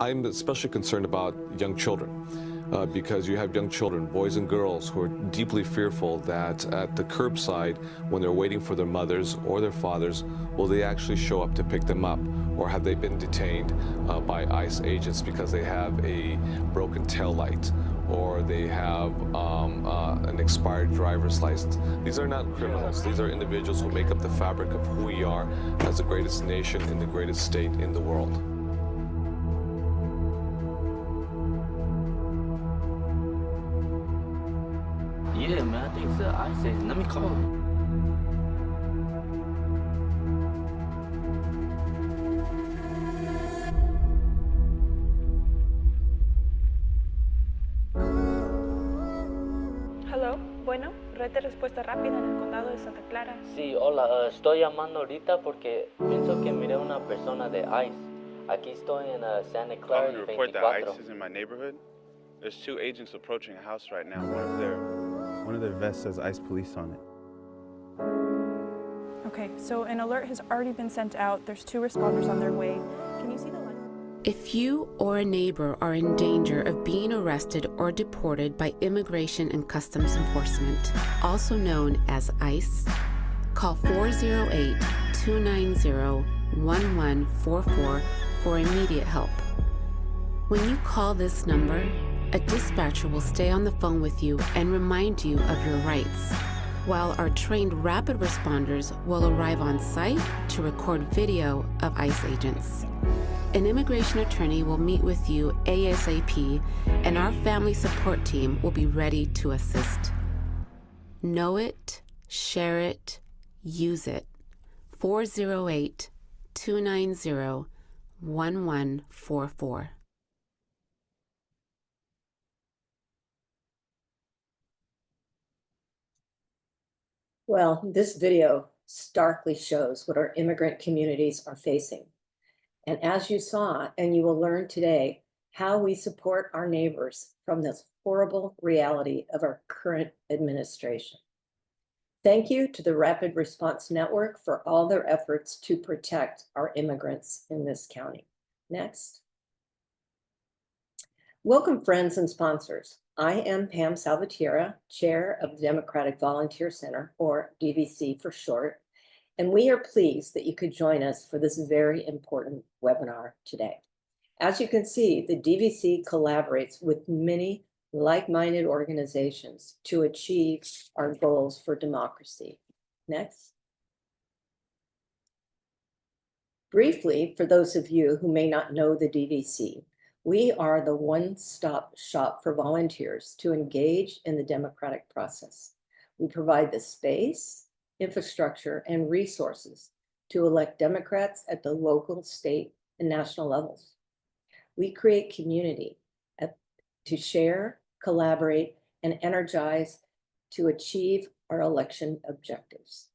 I'm especially concerned about young children because you have young children, boys and girls, who are deeply fearful that at the curbside, when they're waiting for their mothers or their fathers, will they actually show up to pick them up? Or have they been detained by ICE agents because they have a broken taillight or they have an expired driver's license? These are not criminals. These are individuals who make up the fabric of who we are as the greatest nation in the greatest state in the world. Yeah, man, I think it's the ICE agent. Let me call him. Hello, bueno, red de respuesta rápida en el condado de Santa Clara. Sí, hola, estoy llamando ahorita porque pienso que miré una persona de ICE. Aquí estoy en Santa Clara y 24. Report that ICE is in my neighborhood. There's 2 agents approaching a house right now. One of their vests says ICE police on it. Okay, so an alert has already been sent out. There's 2 responders on their way. Can you see the line? If you or a neighbor are in danger of being arrested or deported by Immigration and Customs Enforcement, also known as ICE, call 408-290-1144 for immediate help. When you call this number, a dispatcher will stay on the phone with you and remind you of your rights, while our trained rapid responders will arrive on site to record video of ICE agents. An immigration attorney will meet with you ASAP, and our family support team will be ready to assist. Know it, share it, use it. 408-290-1144. Well, this video starkly shows what our immigrant communities are facing. And as you saw, and you will learn today, how we support our neighbors from this horrible reality of our current administration. Thank you to the Rapid Response Network for all their efforts to protect our immigrants in this county. Next. Welcome, friends and sponsors. I am Pam Salvatierra, Chair of the Democratic Volunteer Center, or DVC for short, and we are pleased that you could join us for this very important webinar today. As you can see, the DVC collaborates with many like-minded organizations to achieve our goals for democracy. Next. Briefly, for those of you who may not know the DVC, we are the one-stop shop for volunteers to engage in the democratic process. We provide the space, infrastructure, and resources to elect Democrats at the local, state, and national levels. We create community to share, collaborate, and energize to achieve our election objectives.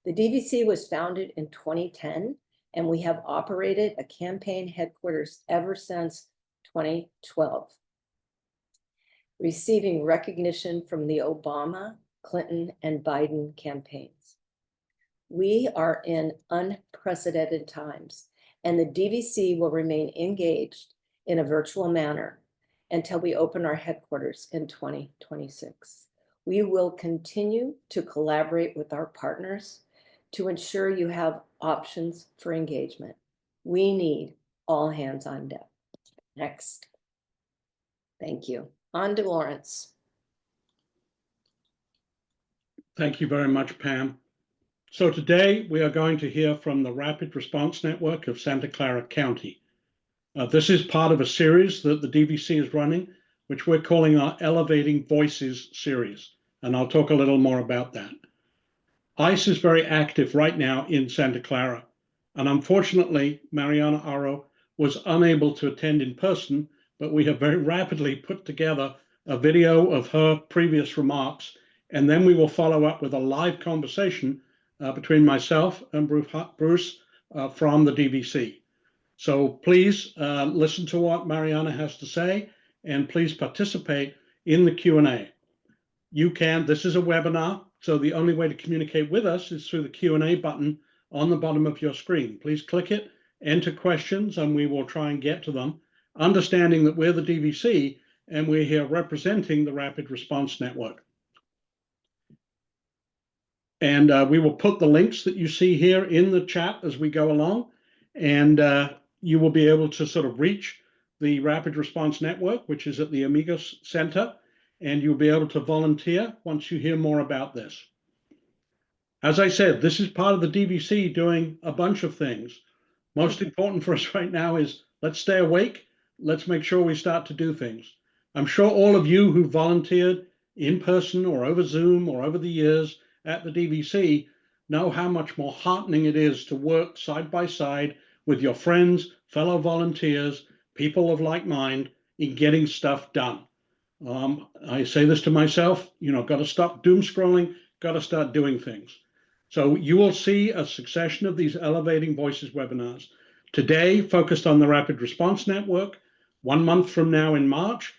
The DVC was founded in 2010, and we have operated a campaign headquarters ever since 2012, receiving recognition from the Obama, Clinton, and Biden campaigns. We are in unprecedented times, and the DVC will remain engaged in a virtual manner until we open our headquarters in 2026. We will continue to collaborate with our partners to ensure you have options for engagement. We need all hands on deck. Next. Thank you. On to Lawrence. Thank you very much, Pam. So today we are going to hear from the Rapid Response Network of Santa Clara County. This is part of a series that the DVC is running, which we're calling our Elevating Voices series, and I'll talk a little more about that. ICE is very active right now in Santa Clara, and unfortunately, Mariana Haro was unable to attend in person, but we have very rapidly put together a video of her previous remarks, and then we will follow up with a live conversation between myself and Bruce from the DVC. So please listen to what Mariana has to say, and please participate in the Q&A. This is a webinar, so the only way to communicate with us is through the Q&A button on the bottom of your screen. Please click it, enter questions, and we will try and get to them. understanding that we're the DVC and we're here representing the Rapid Response Network. And we will put the links that you see here in the chat as we go along, and you will be able to sort of reach the Rapid Response Network, which is at the Amigos Center, and you'll be able to volunteer once you hear more about this. As I said, this is part of the DVC doing a bunch of things. Most important for us right now is let's stay awake. Let's make sure we start to do things. I'm sure all of you who volunteered in person or over Zoom or over the years at the DVC know how much more heartening it is to work side by side with your friends, fellow volunteers, people of like mind in getting stuff done. I say this to myself, got to stop doom scrolling, got to start doing things. So you will see a succession of these Elevating Voices webinars. Today, focused on the Rapid Response Network. 1 month from now in March,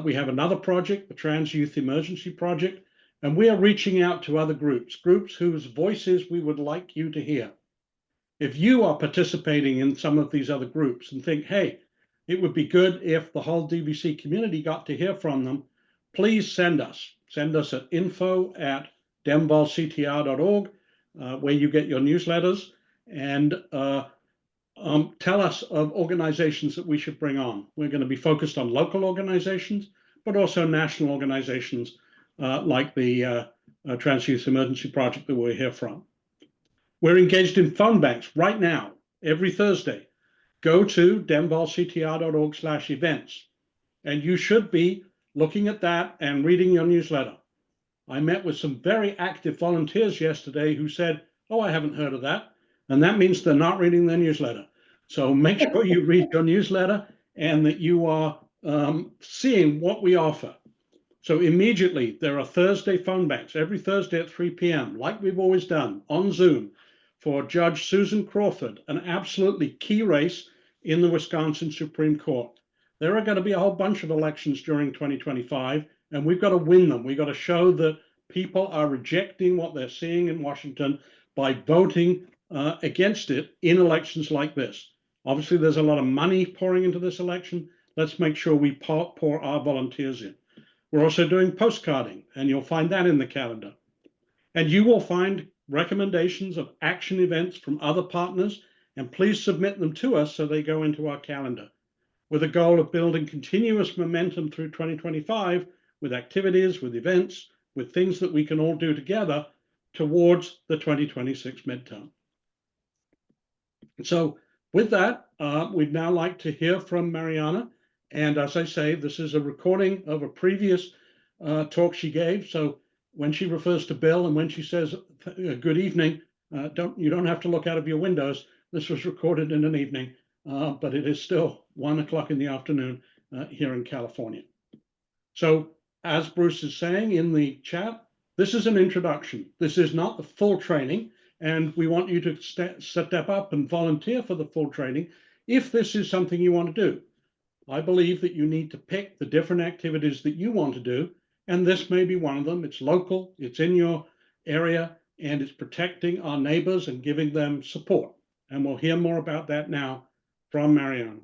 we have another project, the Trans Youth Emergency Project, and we are reaching out to other groups whose voices we would like you to hear. If you are participating in some of these other groups and think, hey, it would be good if the whole DVC community got to hear from them, please send us. Send us at info@demvolctr.org, where you get your newsletters, and tell us of organizations that we should bring on. We're going to be focused on local organizations, but also national organizations like the Trans Youth Emergency Project that we're here from. We're engaged in phone banks right now, every Thursday. Go to demvolctr.org/events, and you should be looking at that and reading your newsletter. I met with some very active volunteers yesterday who said, oh, I haven't heard of that. And that means they're not reading their newsletter. So make sure you read your newsletter and that you are seeing what we offer. So immediately, there are Thursday phone banks, every Thursday at 3 p.m., like we've always done, on Zoom, for Judge Susan Crawford, an absolutely key race in the Wisconsin Supreme Court. There are going to be a whole bunch of elections during 2025, and we've got to win them. We've got to show that people are rejecting what they're seeing in Washington by voting against it in elections like this. Obviously, there's a lot of money pouring into this election. Let's make sure we pour our volunteers in. We're also doing postcarding, and you'll find that in the calendar. And you will find recommendations of action events from other partners, and please submit them to us so they go into our calendar, with a goal of building continuous momentum through 2025 with activities, with events, with things that we can all do together towards the 2026 midterm. So with that, we'd now like to hear from Mariana. And as I say, this is a recording of a previous talk she gave. So when she refers to Bill and when she says good evening, you don't have to look out of your windows. This was recorded in an evening, but it is still 1 o'clock in the afternoon here in California. So as Bruce is saying in the chat, this is an introduction. This is not the full training, and we want you to step up and volunteer for the full training if this is something you want to do. I believe that you need to pick the different activities that you want to do, and this may be one of them. It's local, it's in your area, and it's protecting our neighbors and giving them support. And we'll hear more about that now from Mariana.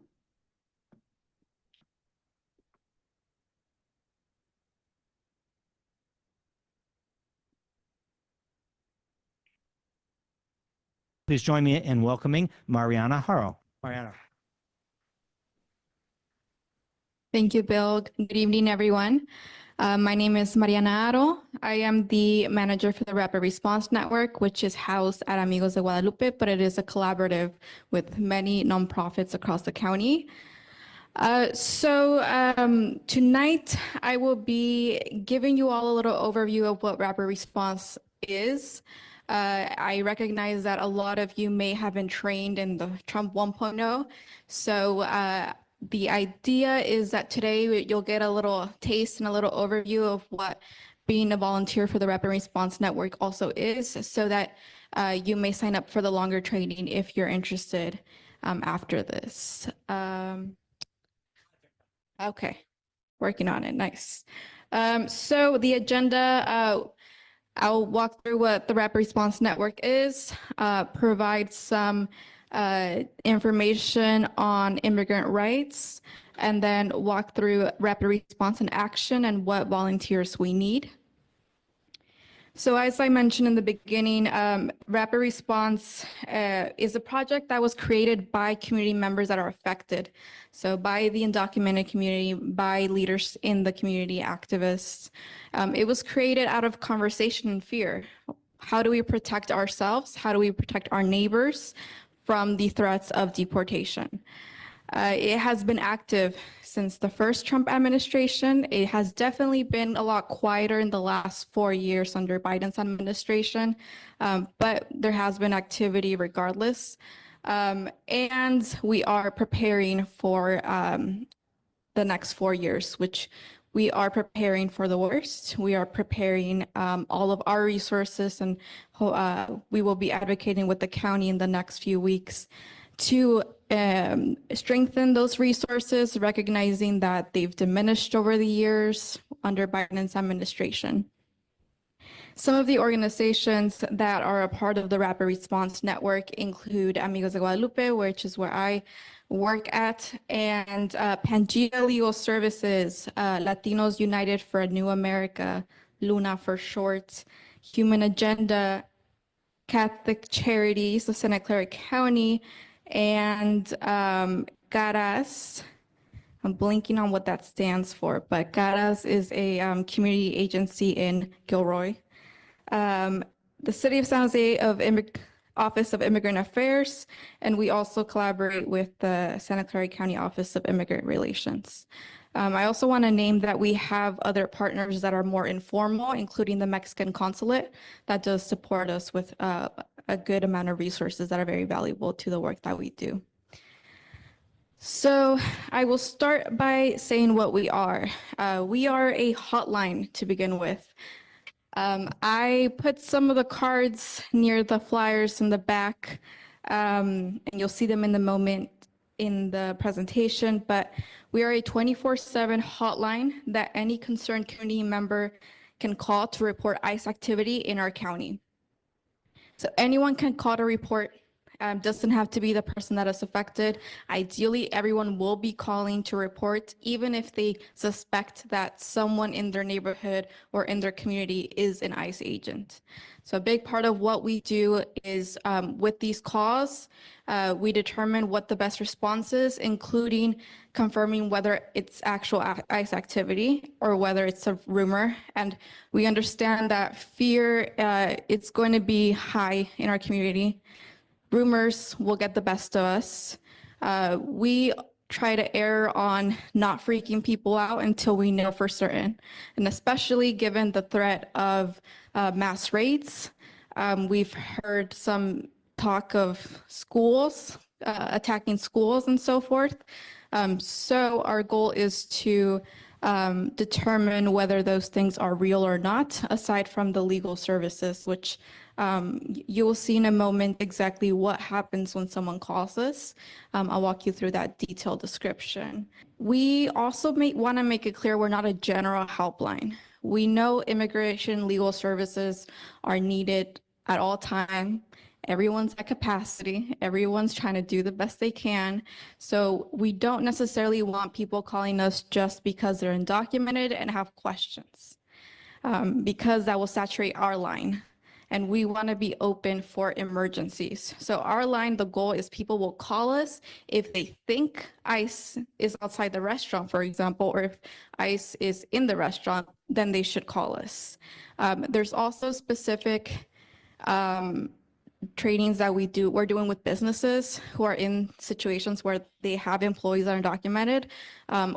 Please join me in welcoming Mariana Haro. Mariana. Thank you, Bill. Good evening, everyone. My name is Mariana Haro. I am the manager for the Rapid Response Network, which is housed at Amigos de Guadalupe, but it is a collaborative with many nonprofits across the county. Tonight, I will be giving you all a little overview of what Rapid Response is. I recognize that a lot of you may have been trained in the Trump 1.0. So the idea is that today you'll get a little taste and a little overview of what being a volunteer for the Rapid Response Network also is, so that you may sign up for the longer training if you're interested after this. Okay, working on it, nice. So the agenda, I'll walk through what the Rapid Response Network is, provide some information on immigrant rights, and then walk through rapid response and action and what volunteers we need. So as I mentioned in the beginning, Rapid Response is a project that was created by community members that are affected. So by the undocumented community, by leaders in the community, activists. It was created out of conversation and fear. How do we protect ourselves? How do we protect our neighbors from the threats of deportation? It has been active since the first Trump administration. It has definitely been a lot quieter in the last 4 years under Biden's administration, but there has been activity regardless. And we are preparing for the next 4 years, which we are preparing for the worst. We are preparing all of our resources, and we will be advocating with the county in the next few weeks to strengthen those resources, recognizing that they've diminished over the years under Biden's administration. Some of the organizations that are a part of the Rapid Response Network include Amigos de Guadalupe, which is where I work at, and Pangea Legal Services, Latinos United for a New America, LUNA for short, Human Agenda, Catholic Charities of Santa Clara County, and Caras. I'm blanking on what that stands for, but Caras is a community agency in Gilroy. The City of San Jose Office of Immigrant Affairs, and we also collaborate with the Santa Clara County Office of Immigrant Relations. I also want to name that we have other partners that are more informal, including the Mexican Consulate that does support us with a good amount of resources that are very valuable to the work that we do. So I will start by saying what we are. We are a hotline to begin with. I put some of the cards near the flyers in the back, and you'll see them in the moment in the presentation, but we are a 24/7 hotline that any concerned community member can call to report ICE activity in our county. So anyone can call to report. Doesn't have to be the person that is affected. Ideally, everyone will be calling to report, even if they suspect that someone in their neighborhood or in their community is an ICE agent. So a big part of what we do is with these calls, we determine what the best response is, including confirming whether it's actual ICE activity or whether it's a rumor. And we understand that fear, it's going to be high in our community. Rumors will get the best of us. We try to err on not freaking people out until we know for certain. And especially given the threat of mass raids, we've heard some talk of schools, attacking schools and so forth. So our goal is to determine whether those things are real or not, aside from the legal services, which you will see in a moment exactly what happens when someone calls us. I'll walk you through that detailed description. We also want to make it clear we're not a general helpline. We know immigration legal services are needed at all time. Everyone's at capacity. Everyone's trying to do the best they can. So we don't necessarily want people calling us just because they're undocumented and have questions, because that will saturate our line. And we want to be open for emergencies. So our line, the goal is people will call us if they think ICE is outside the restaurant, for example, or if ICE is in the restaurant, then they should call us. There's also specific trainings that we're doing with businesses who are in situations where they have employees that are undocumented,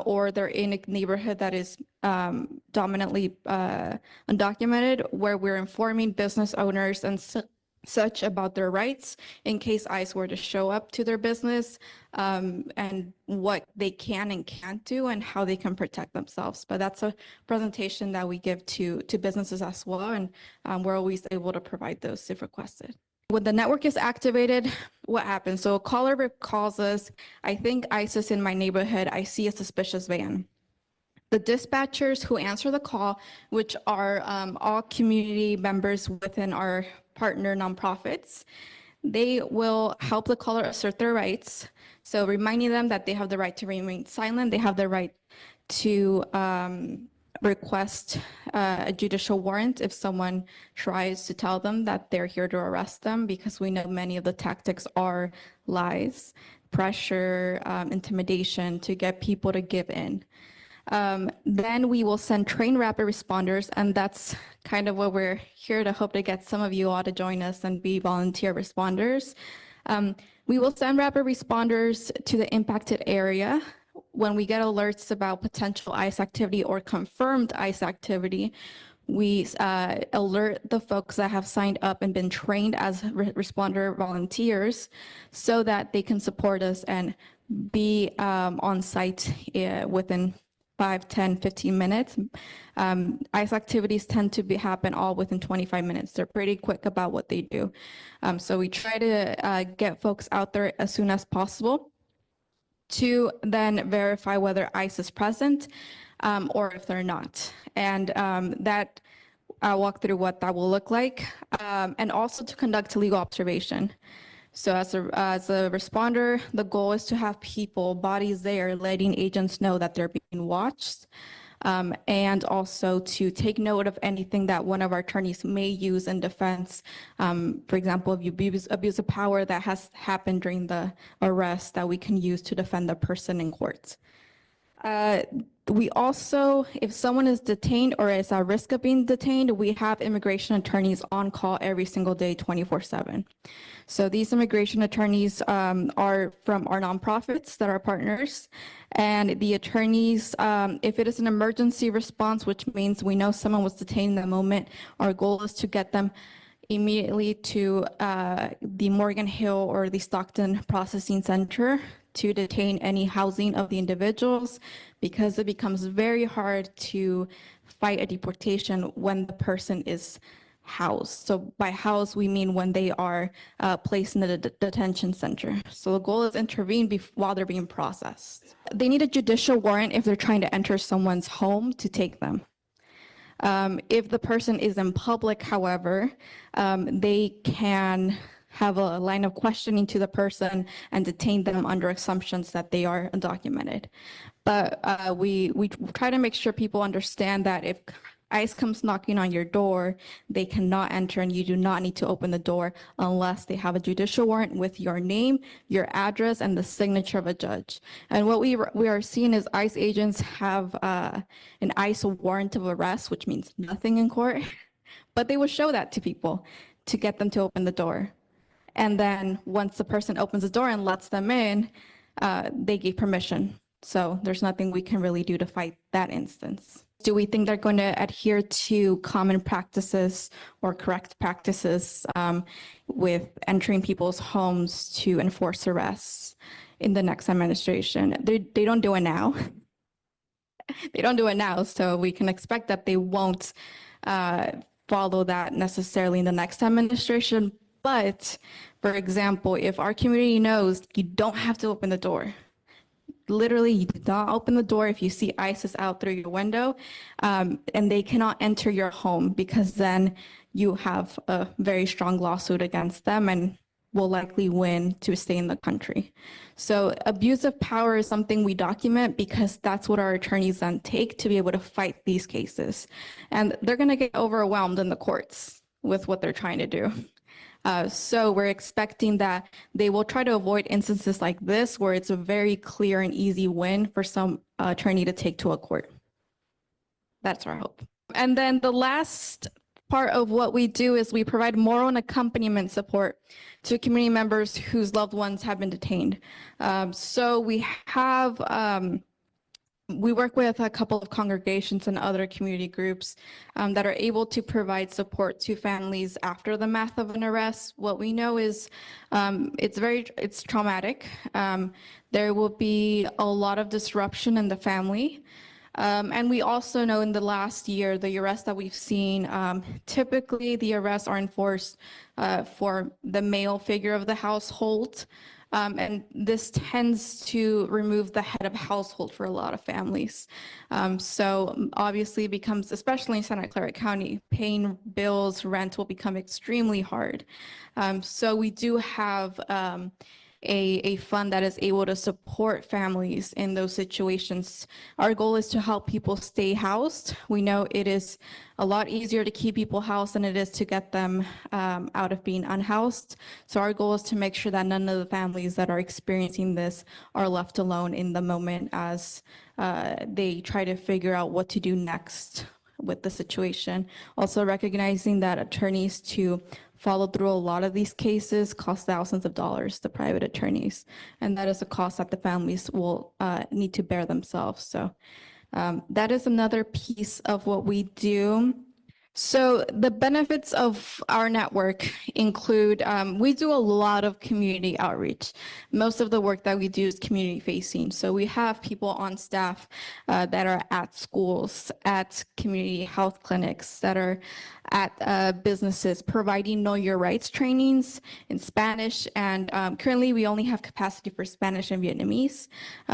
or they're in a neighborhood that is dominantly undocumented, where we're informing business owners and such about their rights in case ICE were to show up to their business, and what they can and can't do and how they can protect themselves. But that's a presentation that we give to businesses as well, and we're always able to provide those if requested. When the network is activated, what happens? So a caller calls us, I think ICE is in my neighborhood, I see a suspicious van. The dispatchers who answer the call, which are all community members within our partner nonprofits, They will help the caller assert their rights. So reminding them that they have the right to remain silent, they have the right to request a judicial warrant if someone tries to tell them that they're here to arrest them, because we know many of the tactics are lies, pressure, intimidation to get people to give in. Then we will send trained rapid responders, and that's kind of what we're here to hope to get some of you all to join us and be volunteer responders. We will send rapid responders to the impacted area. When we get alerts about potential ICE activity or confirmed ICE activity, we alert the folks that have signed up and been trained as responder volunteers so that they can support us and be on site within 5, 10, 15 minutes. ICE activities tend to happen all within 25 minutes. They're pretty quick about what they do. So we try to get folks out there as soon as possible to then verify whether ICE is present or if they're not. And that I'll walk through what that will look like, and also to conduct a legal observation. So as a responder, the goal is to have people, bodies there, letting agents know that they're being watched, and also to take note of anything that one of our attorneys may use in defense. For example, if abuse of power that has happened during the arrest that we can use to defend the person in court. We also, if someone is detained or is at risk of being detained, we have immigration attorneys on call every single day, 24/7. So these immigration attorneys are from our nonprofits that are partners. And the attorneys, if it is an emergency response, which means we know someone was detained in the moment, our goal is to get them immediately to the Morgan Hill or the Stockton Processing Center to detain any housing of the individuals, because it becomes very hard to fight a deportation when the person is housed. So by housed, we mean when they are placed in the detention center. So the goal is to intervene while they're being processed. They need a judicial warrant if they're trying to enter someone's home to take them. If the person is in public, however, they can have a line of questioning to the person and detain them under assumptions that they are undocumented. But we try to make sure people understand that if ICE comes knocking on your door, they cannot enter, and you do not need to open the door unless they have a judicial warrant with your name, your address, and the signature of a judge. And what we are seeing is ICE agents have an ICE warrant of arrest, which means nothing in court, but they will show that to people to get them to open the door. And then once the person opens the door and lets them in, they gave permission. So there's nothing we can really do to fight that instance. Do we think they're going to adhere to common practices or correct practices with entering people's homes to enforce arrests in the next administration? They don't do it now. They don't do it now, so we can expect that they won't follow that necessarily in the next administration. But, for example, if our community knows you don't have to open the door, literally, you do not open the door if you see ISIS out through your window, and they cannot enter your home, because then you have a very strong lawsuit against them and will likely win to stay in the country. So abuse of power is something we document because that's what our attorneys then take to be able to fight these cases. And they're going to get overwhelmed in the courts with what they're trying to do. So we're expecting that they will try to avoid instances like this, where it's a very clear and easy win for some attorney to take to a court. That's our hope. And then the last part of what we do is we provide moral and accompaniment support to community members whose loved ones have been detained. So we have we work with a couple of congregations and other community groups that are able to provide support to families after the aftermath of an arrest. What we know is it's traumatic. There will be a lot of disruption in the family. And we also know in the last year, the arrests that we've seen, typically the arrests are enforced for the male figure of the household. And this tends to remove the head of household for a lot of families. So obviously it becomes, especially in Santa Clara County, paying bills, rent will become extremely hard. So we do have a fund that is able to support families in those situations. Our goal is to help people stay housed. We know it is a lot easier to keep people housed than it is to get them out of being unhoused. So our goal is to make sure that none of the families that are experiencing this are left alone in the moment as they try to figure out what to do next with the situation. Also recognizing that attorneys to follow through a lot of these cases cost thousands of dollars to private attorneys. And that is a cost that the families will need to bear themselves. So that is another piece of what we do. So the benefits of our network include, we do a lot of community outreach. Most of the work that we do is community facing. So we have people on staff that are at schools, at community health clinics, that are at businesses providing Know Your Rights trainings in Spanish. And currently we only have capacity for Spanish and Vietnamese.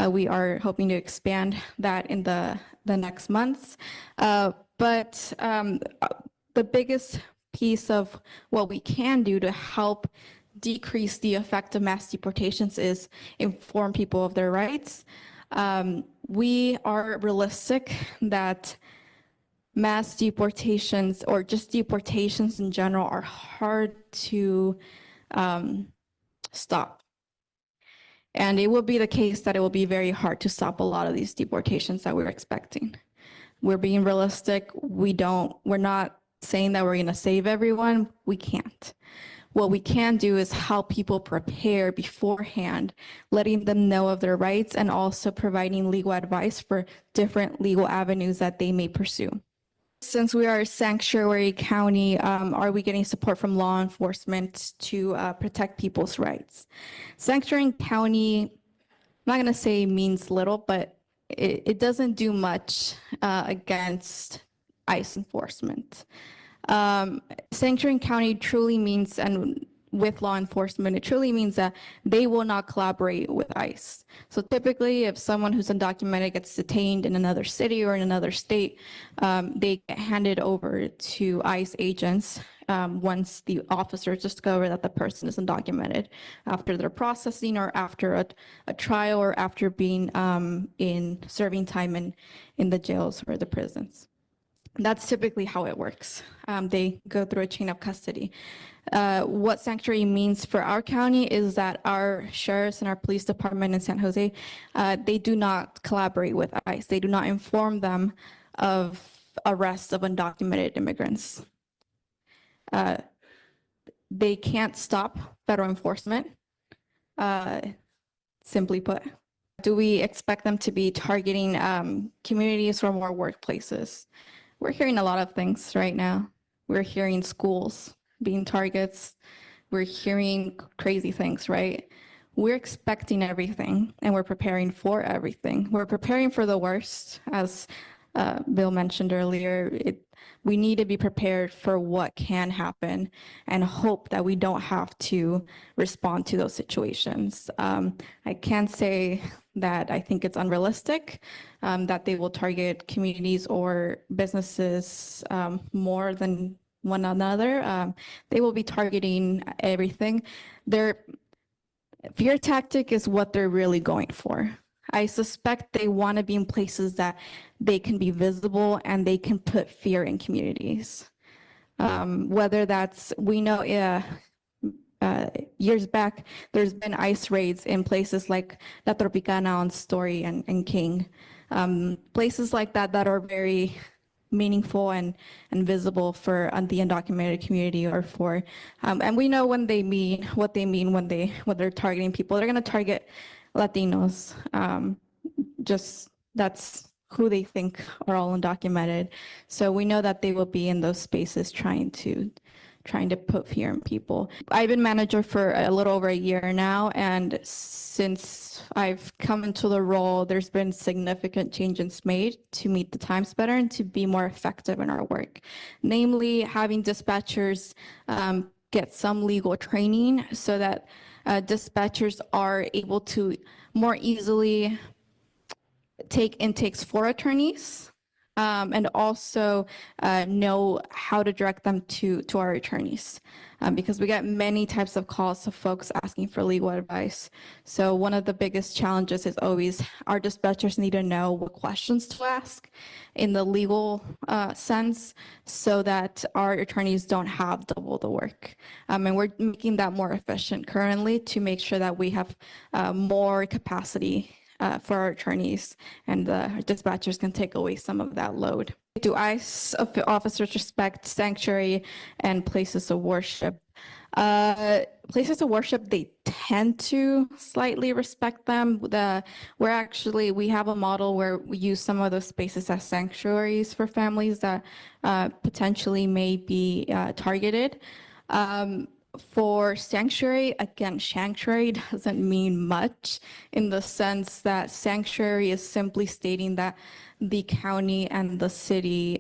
We are hoping to expand that in the next months. But the biggest piece of what we can do to help decrease the effect of mass deportations is inform people of their rights. We are realistic that mass deportations or just deportations in general are hard to stop. And it will be the case that it will be very hard to stop a lot of these deportations that we're expecting. We're being realistic. We're not saying that we're going to save everyone. We can't. What we can do is help people prepare beforehand, letting them know of their rights and also providing legal advice for different legal avenues that they may pursue. Since we are a sanctuary county, are we getting support from law enforcement to protect people's rights? Sanctuary county, I'm not going to say means little, but it doesn't do much against ICE enforcement. Sanctuary county truly means, and with law enforcement, it truly means that they will not collaborate with ICE. So typically, if someone who's undocumented gets detained in another city or in another state, they get handed over to ICE agents once the officers discover that the person is undocumented, after their processing or after a trial or after being in serving time in the jails or the prisons. That's typically how it works. They go through a chain of custody. What sanctuary means for our county is that our sheriffs and our police department in San Jose, they do not collaborate with ICE. They do not inform them of arrests of undocumented immigrants. They can't stop federal enforcement, simply put. Do we expect them to be targeting communities or more workplaces? We're hearing a lot of things right now. We're hearing schools being targets. We're hearing crazy things, right? We're expecting everything and we're preparing for everything. We're preparing for the worst, as Bill mentioned earlier. We need to be prepared for what can happen and hope that we don't have to respond to those situations. I can't say that I think it's unrealistic that they will target communities or businesses more than one another. They will be targeting everything. Their fear tactic is what they're really going for. I suspect they want to be in places that they can be visible and they can put fear in communities. Whether that's, we know years back, there's been ICE raids in places like La Tropicana on Story and King. Places like that that are very meaningful and visible for the undocumented community or for, and we know when they mean, what they mean when they're targeting people. They're going to target Latinos. Just that's who they think are all undocumented. So we know that they will be in those spaces trying to put fear in people. I've been manager for a little over a year now, and since I've come into the role, there's been significant changes made to meet the times better and to be more effective in our work. Namely, having dispatchers get some legal training so that dispatchers are able to more easily take intakes for attorneys, and also know how to direct them to our attorneys, because we get many types of calls of folks asking for legal advice. So one of the biggest challenges is always our dispatchers need to know what questions to ask in the legal sense so that our attorneys don't have double the work. And we're making that more efficient currently to make sure that we have more capacity for our attorneys, and the dispatchers can take away some of that load. Do ICE officers respect sanctuary and places of worship? Places of worship, they tend to slightly respect them. We have a model where we use some of those spaces as sanctuaries for families that potentially may be targeted. For sanctuary, again, sanctuary doesn't mean much in the sense that sanctuary is simply stating that the county and the city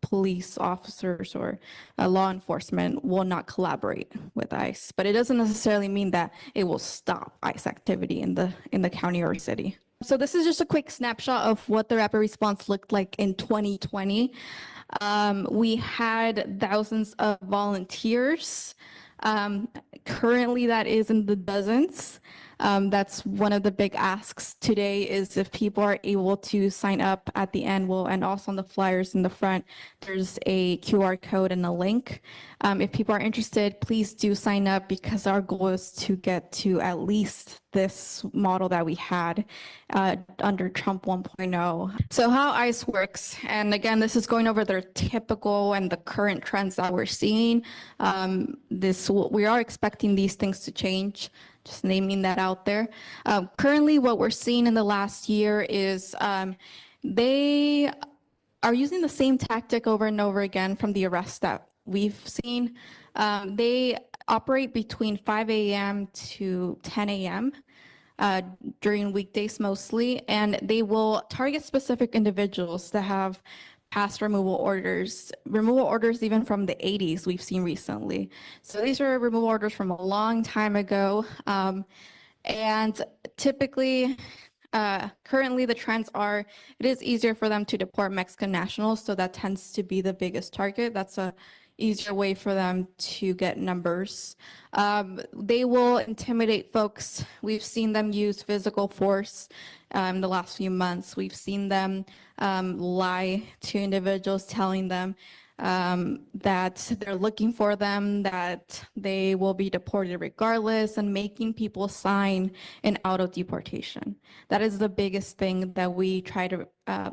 police officers or law enforcement will not collaborate with ICE, but it doesn't necessarily mean that it will stop ICE activity in the county or city. So this is just a quick snapshot of what the rapid response looked like in 2020. We had thousands of volunteers. Currently, that is in the dozens. That's one of the big asks today, is if people are able to sign up at the end, and also on the flyers in the front, there's a QR code and a link. If people are interested, please do sign up, because our goal is to get to at least this model that we had under Trump 1.0. So how ICE works, and again, this is going over their typical and the current trends that we're seeing. We are expecting these things to change. Just naming that out there. Currently, what we're seeing in the last year is they are using the same tactic over and over again from the arrests that we've seen. They operate between 5 a.m. to 10 a.m. During weekdays mostly, and they will target specific individuals that have past removal orders even from the 80s we've seen recently. So these are removal orders from a long time ago. And typically, currently the trends are, it is easier for them to deport Mexican nationals, so that tends to be the biggest target. That's a easier way for them to get numbers. They will intimidate folks. We've seen them use physical force in the last few months. We've seen them lie to individuals, telling them that they're looking for them, that they will be deported regardless, and making people sign an auto deportation. That is the biggest thing that we try to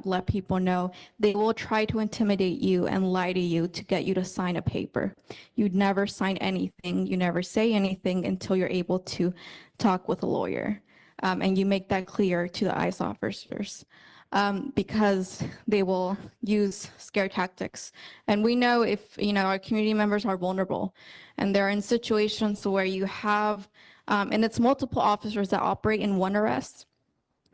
let people know. They will try to intimidate you and lie to you to get you to sign a paper. You'd never sign anything. You never say anything until you're able to talk with a lawyer. And you make that clear to the ICE officers. Because they will use scare tactics. And we know if our community members are vulnerable and they're in situations where you have, and it's multiple officers that operate in one arrest,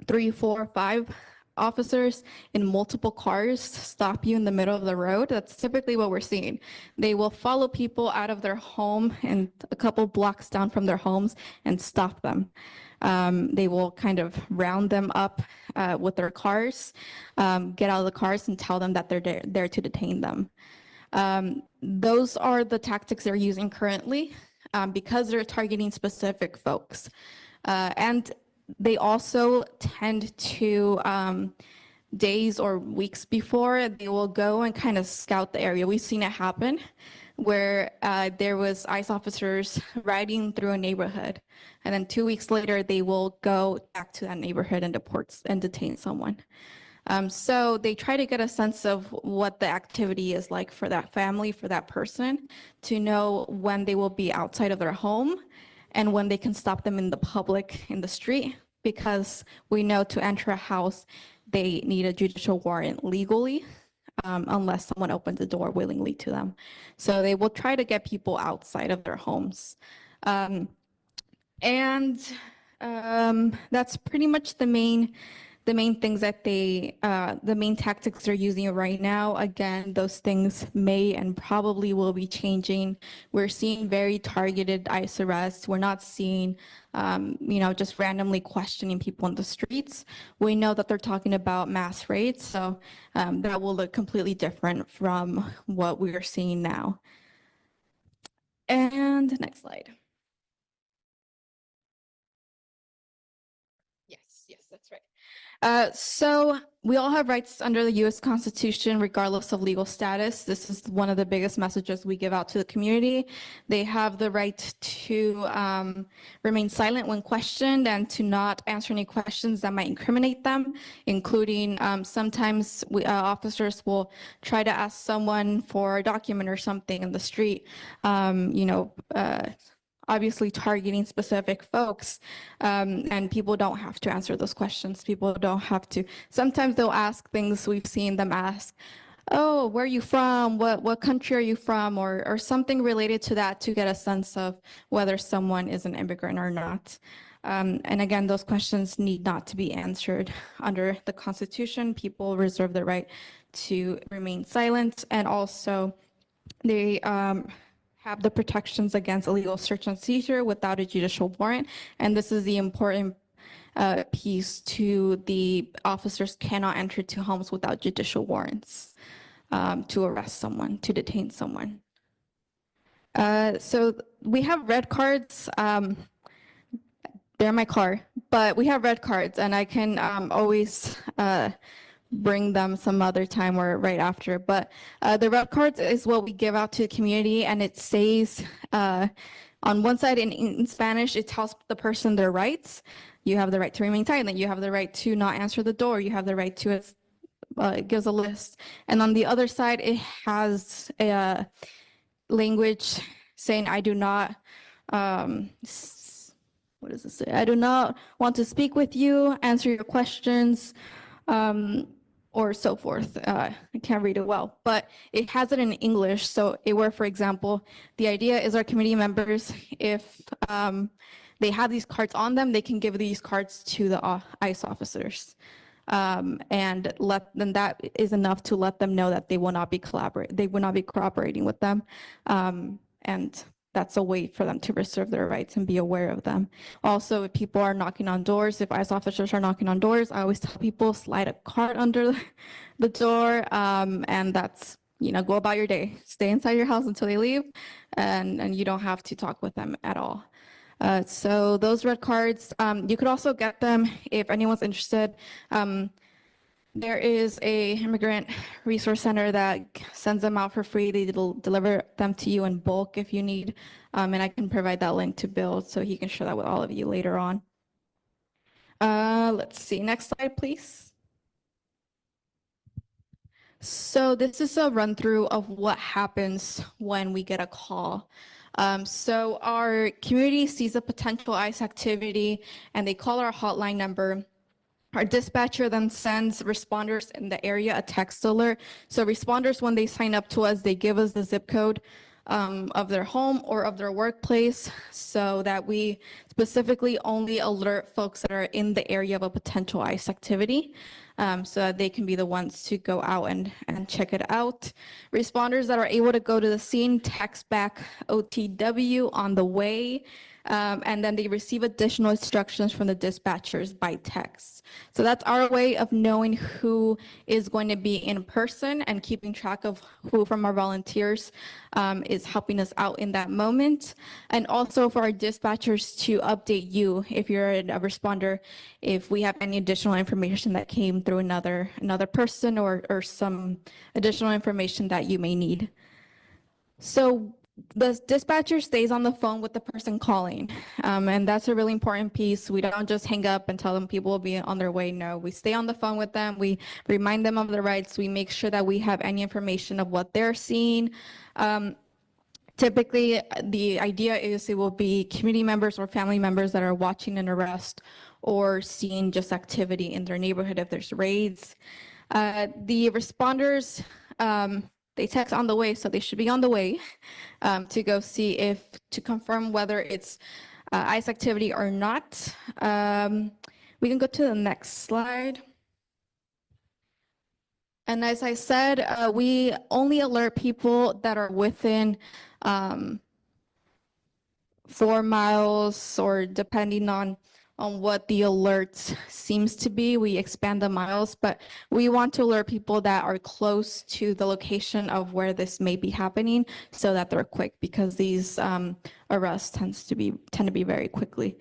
3, 4, 5 officers in multiple cars stop you in the middle of the road. That's typically what we're seeing. They will follow people out of their home and a couple blocks down from their homes and stop them. They will kind of round them up with their cars, get out of the cars and tell them that they're there to detain them. Those are the tactics they're using currently because they're targeting specific folks. And they also tend to, days or weeks before, they will go and kind of scout the area. We've seen it happen where there was ICE officers riding through a neighborhood, and then 2 weeks later, they will go back to that neighborhood and deport and detain someone. So they try to get a sense of what the activity is like for that family, for that person, to know when they will be outside of their home and when they can stop them in the public, in the street, because we know to enter a house, they need a judicial warrant legally, unless someone opens the door willingly to them. So they will try to get people outside of their homes. And that's pretty much the main the main things that the main tactics they're using right now, again, those things may and probably will be changing. We're seeing very targeted ICE arrests. We're not seeing, just randomly questioning people in the streets. We know that they're talking about mass raids, so that will look completely different from what we are seeing now. And next slide. Yes, that's right. So we all have rights under the U.S. Constitution, regardless of legal status. This is one of the biggest messages we give out to the community. They have the right to remain silent when questioned and to not answer any questions that might incriminate them, including sometimes officers will try to ask someone for a document or something in the street, obviously targeting specific folks, and people don't have to answer those questions. People don't have to. Sometimes they'll ask things we've seen them ask, oh, where are you from? What country are you from? Or something related to that to get a sense of whether someone is an immigrant or not. And again, those questions need not to be answered under the Constitution. People reserve the right to remain silent, and also they have the protections against illegal search and seizure without a judicial warrant. And this is the important piece to the officers cannot enter to homes without judicial warrants to arrest someone, to detain someone. So we have red cards. They're in my car, but we have red cards, and I can always bring them some other time or right after. But the red cards is what we give out to the community, and it says on one side in Spanish, it tells the person their rights. You have the right to remain silent. You have the right to not answer the door. You have the right to, it gives a list. And on the other side, it has a language saying, I do not, what does it say? I do not want to speak with you, answer your questions, or so forth. I can't read it well, but it has it in English. So where, for example, the idea is our community members, if they have these cards on them, they can give these cards to the ICE officers. And then that is enough to let them know that they will not be cooperating with them. And that's a way for them to reserve their rights and be aware of them. Also, if people are knocking on doors, if ICE officers are knocking on doors, I always tell people slide a card under the door, and that's, go about your day. Stay inside your house until they leave, and you don't have to talk with them at all. So those red cards, you could also get them if anyone's interested. There is a immigrant resource center that sends them out for free. They will deliver them to you in bulk if you need, and I can provide that link to Bill so he can share that with all of you later on. Let's see, next slide, please. So this is a run through of what happens when we get a call. So our community sees a potential ICE activity and they call our hotline number. Our dispatcher then sends responders in the area a text alert. So responders, when they sign up to us, they give us the zip code of their home or of their workplace so that we specifically only alert folks that are in the area of a potential ICE activity, so that they can be the ones to go out and check it out. Responders that are able to go to the scene text back OTW on the way, and then they receive additional instructions from the dispatchers by text. So that's our way of knowing who is going to be in person and keeping track of who from our volunteers is helping us out in that moment. And also for our dispatchers to update you, if you're a responder, if we have any additional information that came through another person or some additional information that you may need. So the dispatcher stays on the phone with the person calling, and that's a really important piece. We don't just hang up and tell them people will be on their way. No, we stay on the phone with them. We remind them of their rights. We make sure that we have any information of what they're seeing. Typically, the idea is it will be community members or family members that are watching an arrest or seeing just activity in their neighborhood if there's raids. The responders, they text on the way, so they should be on the way to go see to confirm whether it's ICE activity or not. We can go to the next slide. And as I said, we only alert people that are within 4 miles, or depending on what the alert seems to be, we expand the miles, but we want to alert people that are close to the location of where this may be happening so that they're quick, because these arrests tend to be very quickly.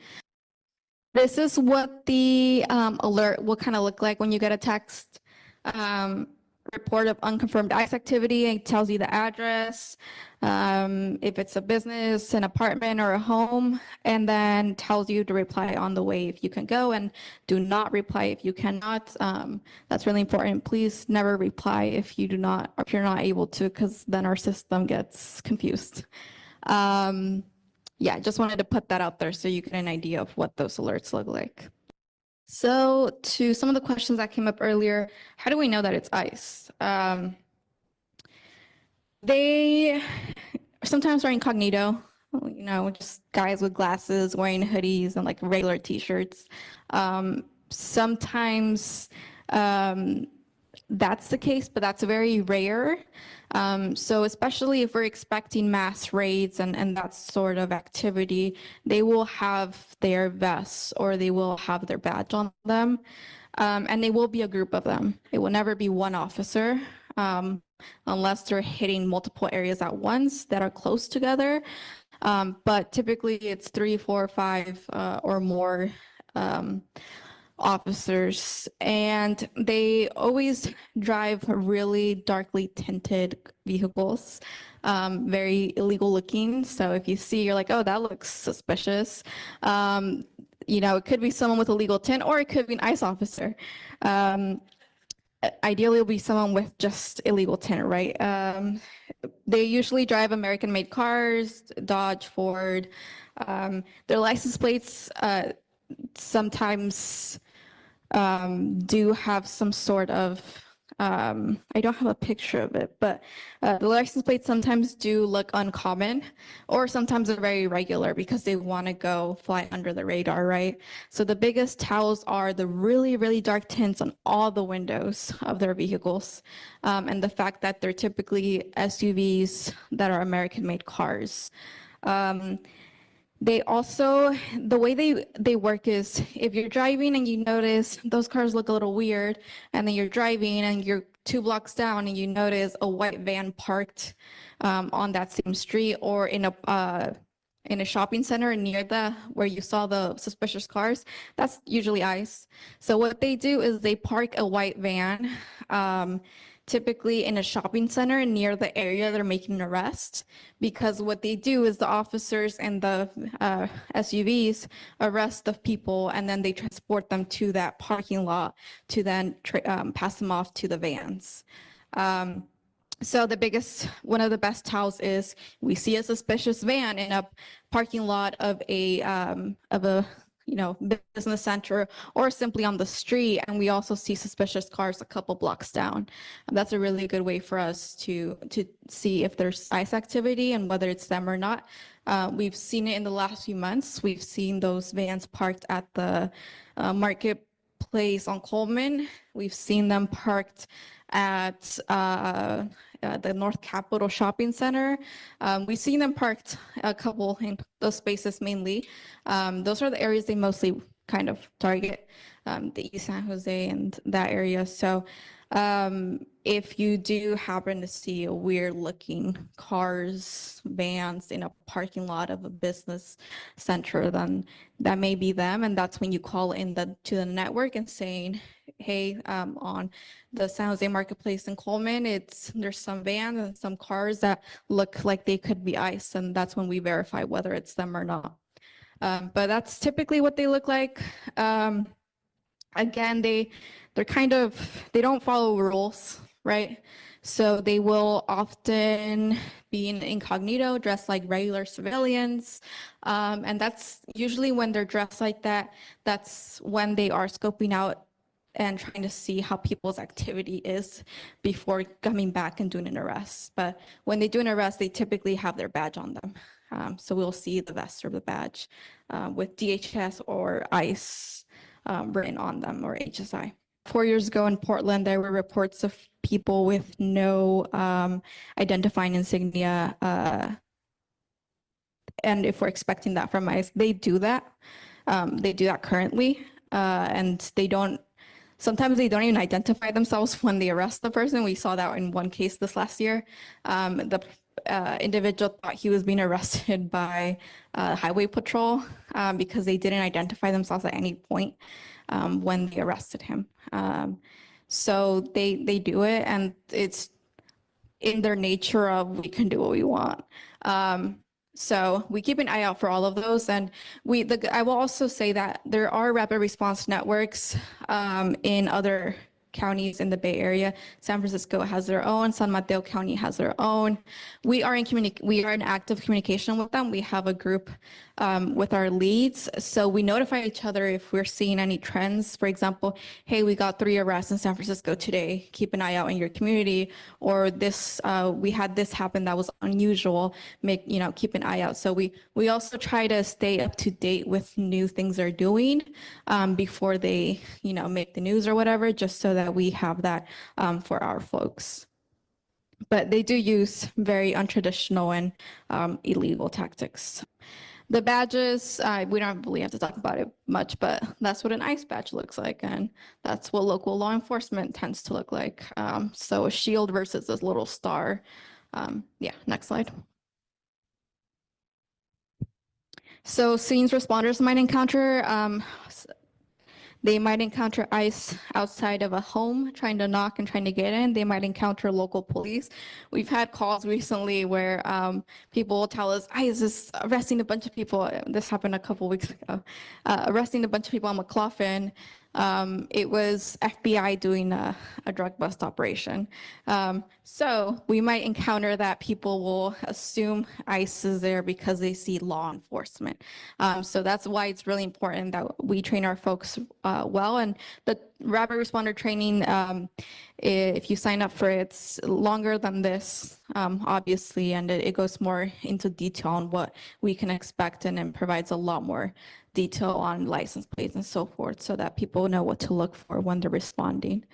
This is what the alert will kind of look like when you get a text. Report of unconfirmed ICE activity. It tells you the address, if it's a business, an apartment, or a home, and then tells you to reply on the way if you can go, and do not reply if you cannot. That's really important. Please never reply if you're not able to, because then our system gets confused. Yeah, just wanted to put that out there so you get an idea of what those alerts look like. So to some of the questions that came up earlier, how do we know that it's ICE? They sometimes are incognito, just guys with glasses wearing hoodies and like regular t-shirts. Sometimes that's the case, but that's very rare. So especially if we're expecting mass raids and that sort of activity, they will have their vests or they will have their badge on them. And they will be a group of them. It will never be one officer, unless they're hitting multiple areas at once that are close together. But typically it's 3, 4, 5 or more officers, and they always drive really darkly tinted vehicles, very illegal looking. So if you see, you're like, oh, that looks suspicious. It could be someone with a legal tint, or it could be an ICE officer. Ideally, it'll be someone with just illegal tint, right? They usually drive American-made cars, Dodge, Ford. Their license plates sometimes do have some sort of, I don't have a picture of it, but the license plates sometimes do look uncommon, or sometimes they're very regular because they want to go fly under the radar, right? So the biggest tells are the really, really dark tints on all the windows of their vehicles, and the fact that they're typically SUVs that are American-made cars. They also, the way they work is, if you're driving and you notice those cars look a little weird, and then you're driving and you're 2 blocks down and you notice a white van parked on that same street, or in a shopping center near where you saw the suspicious cars, that's usually ICE. So what they do is they park a white van, typically in a shopping center near the area they're making an arrest, because what they do is the officers and the SUVs arrest the people, and then they transport them to that parking lot to then pass them off to the vans. So one of the best tells is, we see a suspicious van in a parking lot of a business center, or simply on the street, and we also see suspicious cars a couple blocks down. That's a really good way for us to see if there's ICE activity and whether it's them or not. We've seen it in the last few months. We've seen those vans parked at the marketplace on Coleman. We've seen them parked at the North Capitol Shopping Center. We've seen them parked a couple in those spaces mainly. Those are the areas they mostly kind of target, the East San Jose and that area. So if you do happen to see a weird looking cars, vans in a parking lot of a business center, then that may be them. And that's when you call in to the network and saying, hey, on the San Jose Marketplace in Coleman, there's some vans and some cars that look like they could be ICE, and that's when we verify whether it's them or not. But that's typically what they look like. Again, they don't follow rules, right? So they will often be in incognito, dressed like regular civilians. And that's usually when they're dressed like that, that's when they are scoping out and trying to see how people's activity is before coming back and doing an arrest. But when they do an arrest, they typically have their badge on them. So we'll see the vest or the badge with DHS or ICE written on them, or HSI. 4 years ago in Portland, there were reports of people with no identifying insignia. And if we're expecting that from ICE, they do that. They do that currently. And sometimes they don't even identify themselves when they arrest the person. We saw that in one case this last year. The individual thought he was being arrested by highway patrol because they didn't identify themselves at any point when they arrested him. So they do it, and it's in their nature of we can do what we want. So we keep an eye out for all of those. And I will also say that there are rapid response networks in other counties in the Bay Area. San Francisco has their own. San Mateo County has their own. We are in active communication with them. We have a group with our leads. So we notify each other if we're seeing any trends. For example, hey, we got 3 arrests in San Francisco today. Keep an eye out in your community. Or this, we had this happen that was unusual. Keep an eye out. So we also try to stay up to date with new things they're doing before they, make the news or whatever, just so that we have that for our folks. But they do use very untraditional and illegal tactics. The badges, we don't really have to talk about it much, but that's what an ICE badge looks like, and that's what local law enforcement tends to look like. So a shield versus this little star. Yeah, next slide. So scenes responders might encounter, they might encounter ICE outside of a home, trying to knock and trying to get in. They might encounter local police. We've had calls recently where people will tell us, ICE is arresting a bunch of people. This happened a couple weeks ago. Arresting a bunch of people on McLaughlin. It was FBI doing a drug bust operation. So we might encounter that people will assume ICE is there because they see law enforcement. So that's why it's really important that we train our folks well. And the rapid responder training, if you sign up for it, it's longer than this, obviously, and it goes more into detail on what we can expect, and it provides a lot more detail on license plates and so forth, so that people know what to look for when they're responding.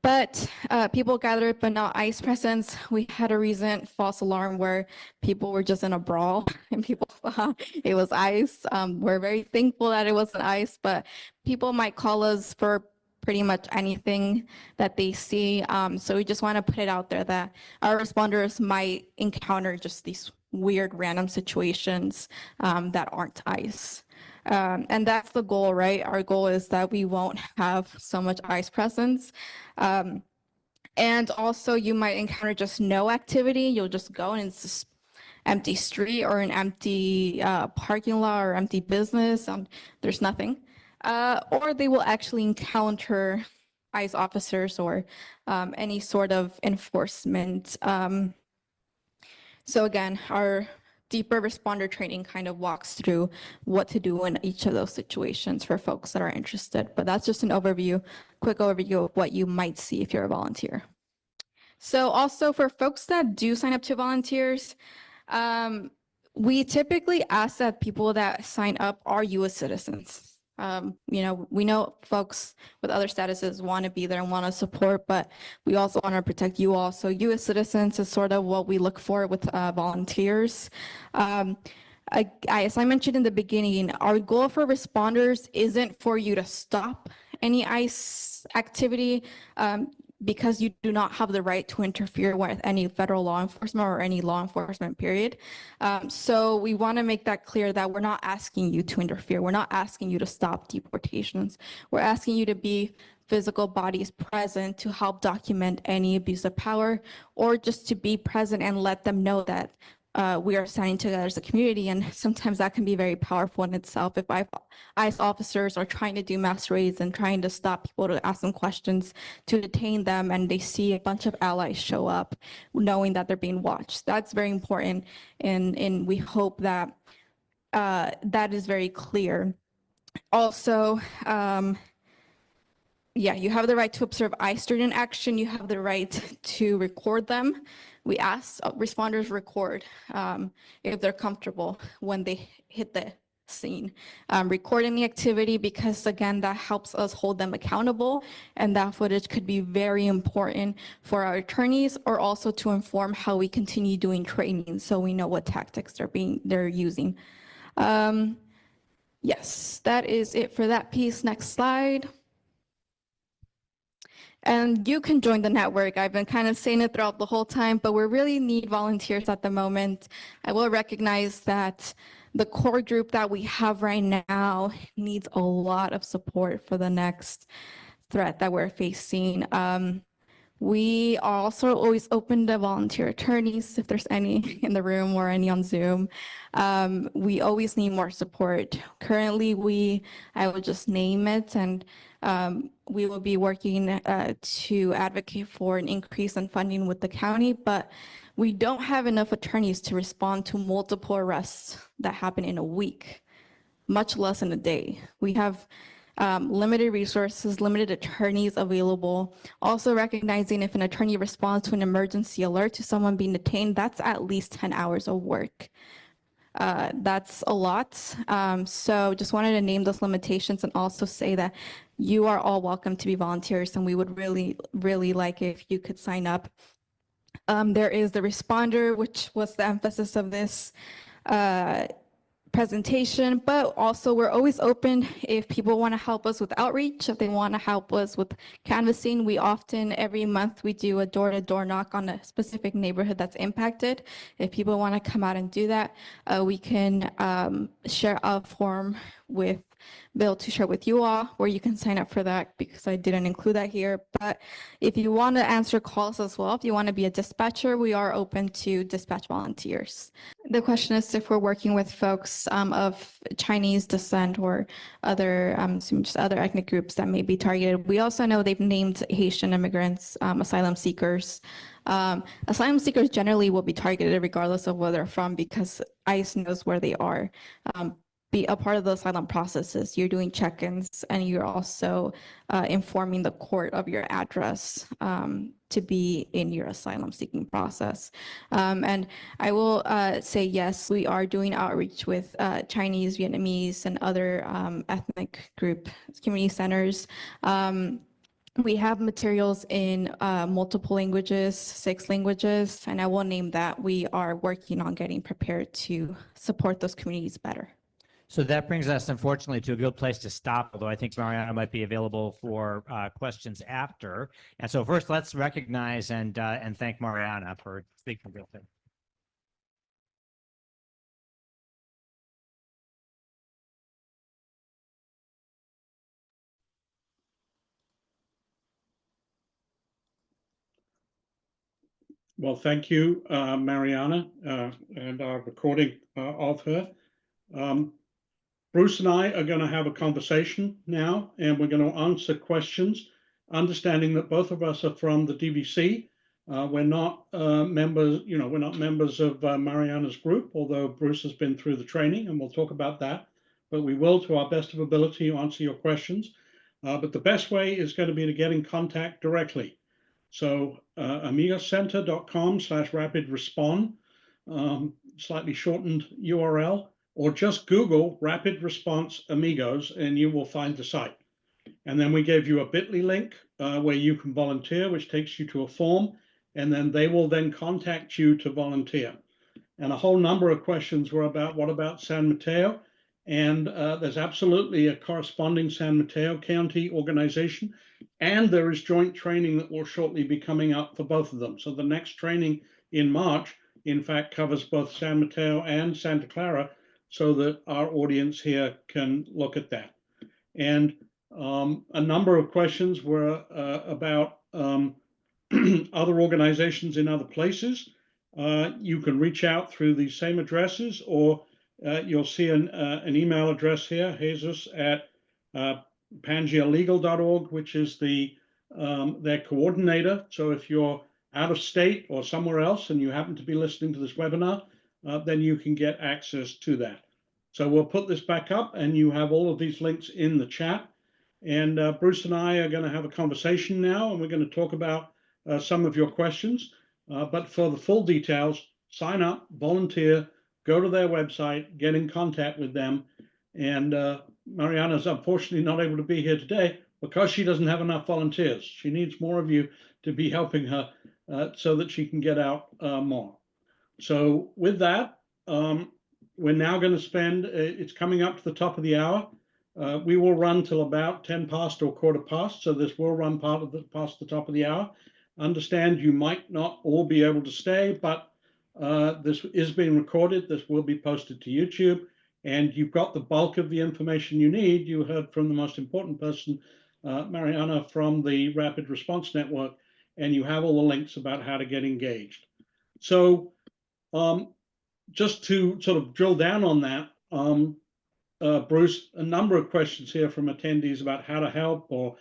But people gathered, but not ICE presence. We had a recent false alarm where people were just in a brawl and people thought it was ICE. We're very thankful that it wasn't ICE, but people might call us for pretty much anything that they see. So we just want to put it out there that our responders might encounter just these weird random situations that aren't ICE. And that's the goal, right? Our goal is that we won't have so much ICE presence. And also you might encounter just no activity. You'll just go and it's just empty street or an empty parking lot or empty business. There's nothing. Or they will actually encounter ICE officers or any sort of enforcement. So again, our deeper responder training kind of walks through what to do in each of those situations for folks that are interested. But that's just an overview, quick overview of what you might see if you're a volunteer. So also for folks that do sign up to volunteers, we typically ask that people that sign up are U.S. citizens. We know folks with other statuses want to be there and want to support, but we also want to protect you all. So U.S. citizens is sort of what we look for with volunteers. As I mentioned in the beginning, our goal for responders isn't for you to stop any ICE activity, because you do not have the right to interfere with any federal law enforcement or any law enforcement, period. So we want to make that clear that we're not asking you to interfere. We're not asking you to stop deportations. We're asking you to be physical bodies present to help document any abuse of power, or just to be present and let them know that we are standing together as a community. And sometimes that can be very powerful in itself. If ICE officers are trying to do mass raids and trying to stop people to ask them questions, to detain them, and they see a bunch of allies show up, knowing that they're being watched, that's very important. And we hope that that is very clear. Also, yeah, you have the right to observe ICE during action. You have the right to record them. We ask responders record if they're comfortable when they hit the scene. Recording the activity because, again, that helps us hold them accountable, and that footage could be very important for our attorneys, or also to inform how we continue doing training so we know what tactics they're using. Yes, that is it for that piece. Next slide. And you can join the network. I've been kind of saying it throughout the whole time, but we really need volunteers at the moment. I will recognize that the core group that we have right now needs a lot of support for the next threat that we're facing. We are also always open to volunteer attorneys, if there's any in the room or any on Zoom. We always need more support. Currently, I will just name it, and we will be working to advocate for an increase in funding with the county, but we don't have enough attorneys to respond to multiple arrests that happen in a week, much less in a day. We have limited resources, limited attorneys available. Also recognizing if an attorney responds to an emergency alert to someone being detained, that's at least 10 hours of work. That's a lot. So just wanted to name those limitations and also say that you are all welcome to be volunteers, and we would really, really like it if you could sign up. There is the responder, which was the emphasis of this presentation, but also we're always open if people want to help us with outreach, if they want to help us with canvassing. We often, every month, we do a door-to-door knock on a specific neighborhood that's impacted. If people want to come out and do that, we can share a form with Bill to share with you all where you can sign up for that, because I didn't include that here. But if you want to answer calls as well, if you want to be a dispatcher, we are open to dispatch volunteers. The question is if we're working with folks of Chinese descent or other, just other ethnic groups that may be targeted. We also know they've named Haitian immigrants, asylum seekers. Asylum seekers generally will be targeted regardless of where they're from, because ICE knows where they are. Be a part of the asylum processes. You're doing check-ins, and you're also informing the court of your address to be in your asylum seeking process. And I will say, yes, we are doing outreach with Chinese, Vietnamese, and other ethnic group community centers. We have materials in multiple languages, 6 languages, and I will name that. We are working on getting prepared to support those communities better. So that brings us, unfortunately, to a good place to stop, although I think Mariana might be available for questions after. And so first, let's recognize and thank Mariana for speaking real quick. Well, thank you, Mariana, and our recording of her. Bruce and I are going to have a conversation now, and we're going to answer questions, understanding that both of us are from the DVC. We're not members, we're not members of Mariana's group, although Bruce has been through the training, and we'll talk about that. But we will, to our best of ability, answer your questions. But the best way is going to be to get in contact directly. So amigoscenter.com/rapidrespond, slightly shortened URL. Or just Google Rapid Response Amigos and you will find the site. And then we gave you a bit.ly link where you can volunteer, which takes you to a form, and then they will then contact you to volunteer. And a whole number of questions were about, what about San Mateo? And there's absolutely a corresponding San Mateo County organization, and there is joint training that will shortly be coming up for both of them. So the next training in March, in fact, covers both San Mateo and Santa Clara, so that our audience here can look at that. And a number of questions were about other organizations in other places. You can reach out through the same addresses, or you'll see an email address here, Jesus at pangealegal.org, which is their coordinator. So if you're out of state or somewhere else and you happen to be listening to this webinar, then you can get access to that. So we'll put this back up, and you have all of these links in the chat. And Bruce and I are going to have a conversation now, and we're going to talk about some of your questions. But for the full details, sign up, volunteer, go to their website, get in contact with them. And Mariana's unfortunately not able to be here today because she doesn't have enough volunteers. She needs more of you to be helping her so that she can get out more. So with that, we're now going to spend, it's coming up to the top of the hour. We will run till about 10 past or quarter past. So this will run past the top of the hour. Understand you might not all be able to stay, but this is being recorded. This will be posted to YouTube, and you've got the bulk of the information you need. You heard from the most important person, Mariana, from the Rapid Response Network, and you have all the links about how to get engaged. So just to sort of drill down on that, Bruce, a number of questions here from attendees about how to help, or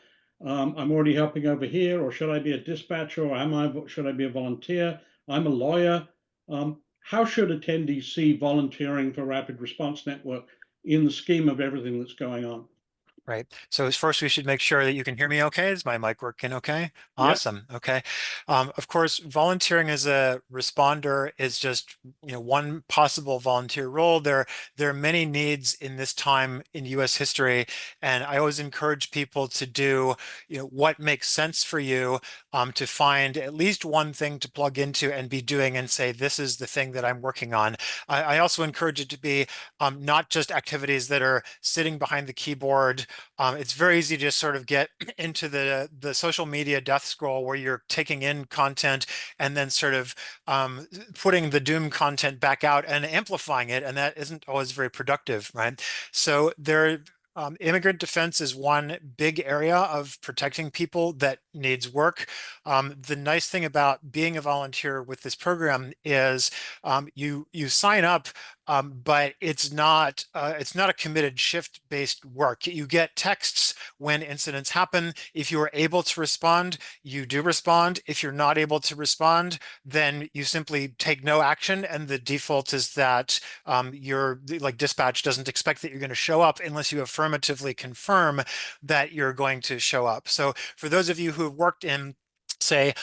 I'm already helping over here, or should I be a dispatcher, or should I be a volunteer? I'm a lawyer. How should attendees see volunteering for Rapid Response Network in the scheme of everything that's going on? Right. So first, we should make sure that you can hear me okay. Is my mic working okay? Awesome. Yep. Okay. Of course, volunteering as a responder is just, one possible volunteer role. There are many needs in this time in U.S. history, and I always encourage people to do, what makes sense for you, to find at least one thing to plug into and be doing and say, this is the thing that I'm working on. I also encourage it to be not just activities that are sitting behind the keyboard. It's very easy to just sort of get into the social media death scroll where you're taking in content and then sort of putting the doom content back out and amplifying it, and that isn't always very productive, right? So immigrant defense is one big area of protecting people that needs work. The nice thing about being a volunteer with this program is you sign up, but it's not a committed shift-based work. You get texts when incidents happen. If you are able to respond, you do respond. If you're not able to respond, then you simply take no action, and the default is that your dispatch doesn't expect that you're going to show up unless you affirmatively confirm that you're going to show up. So for those of you who have worked in, say,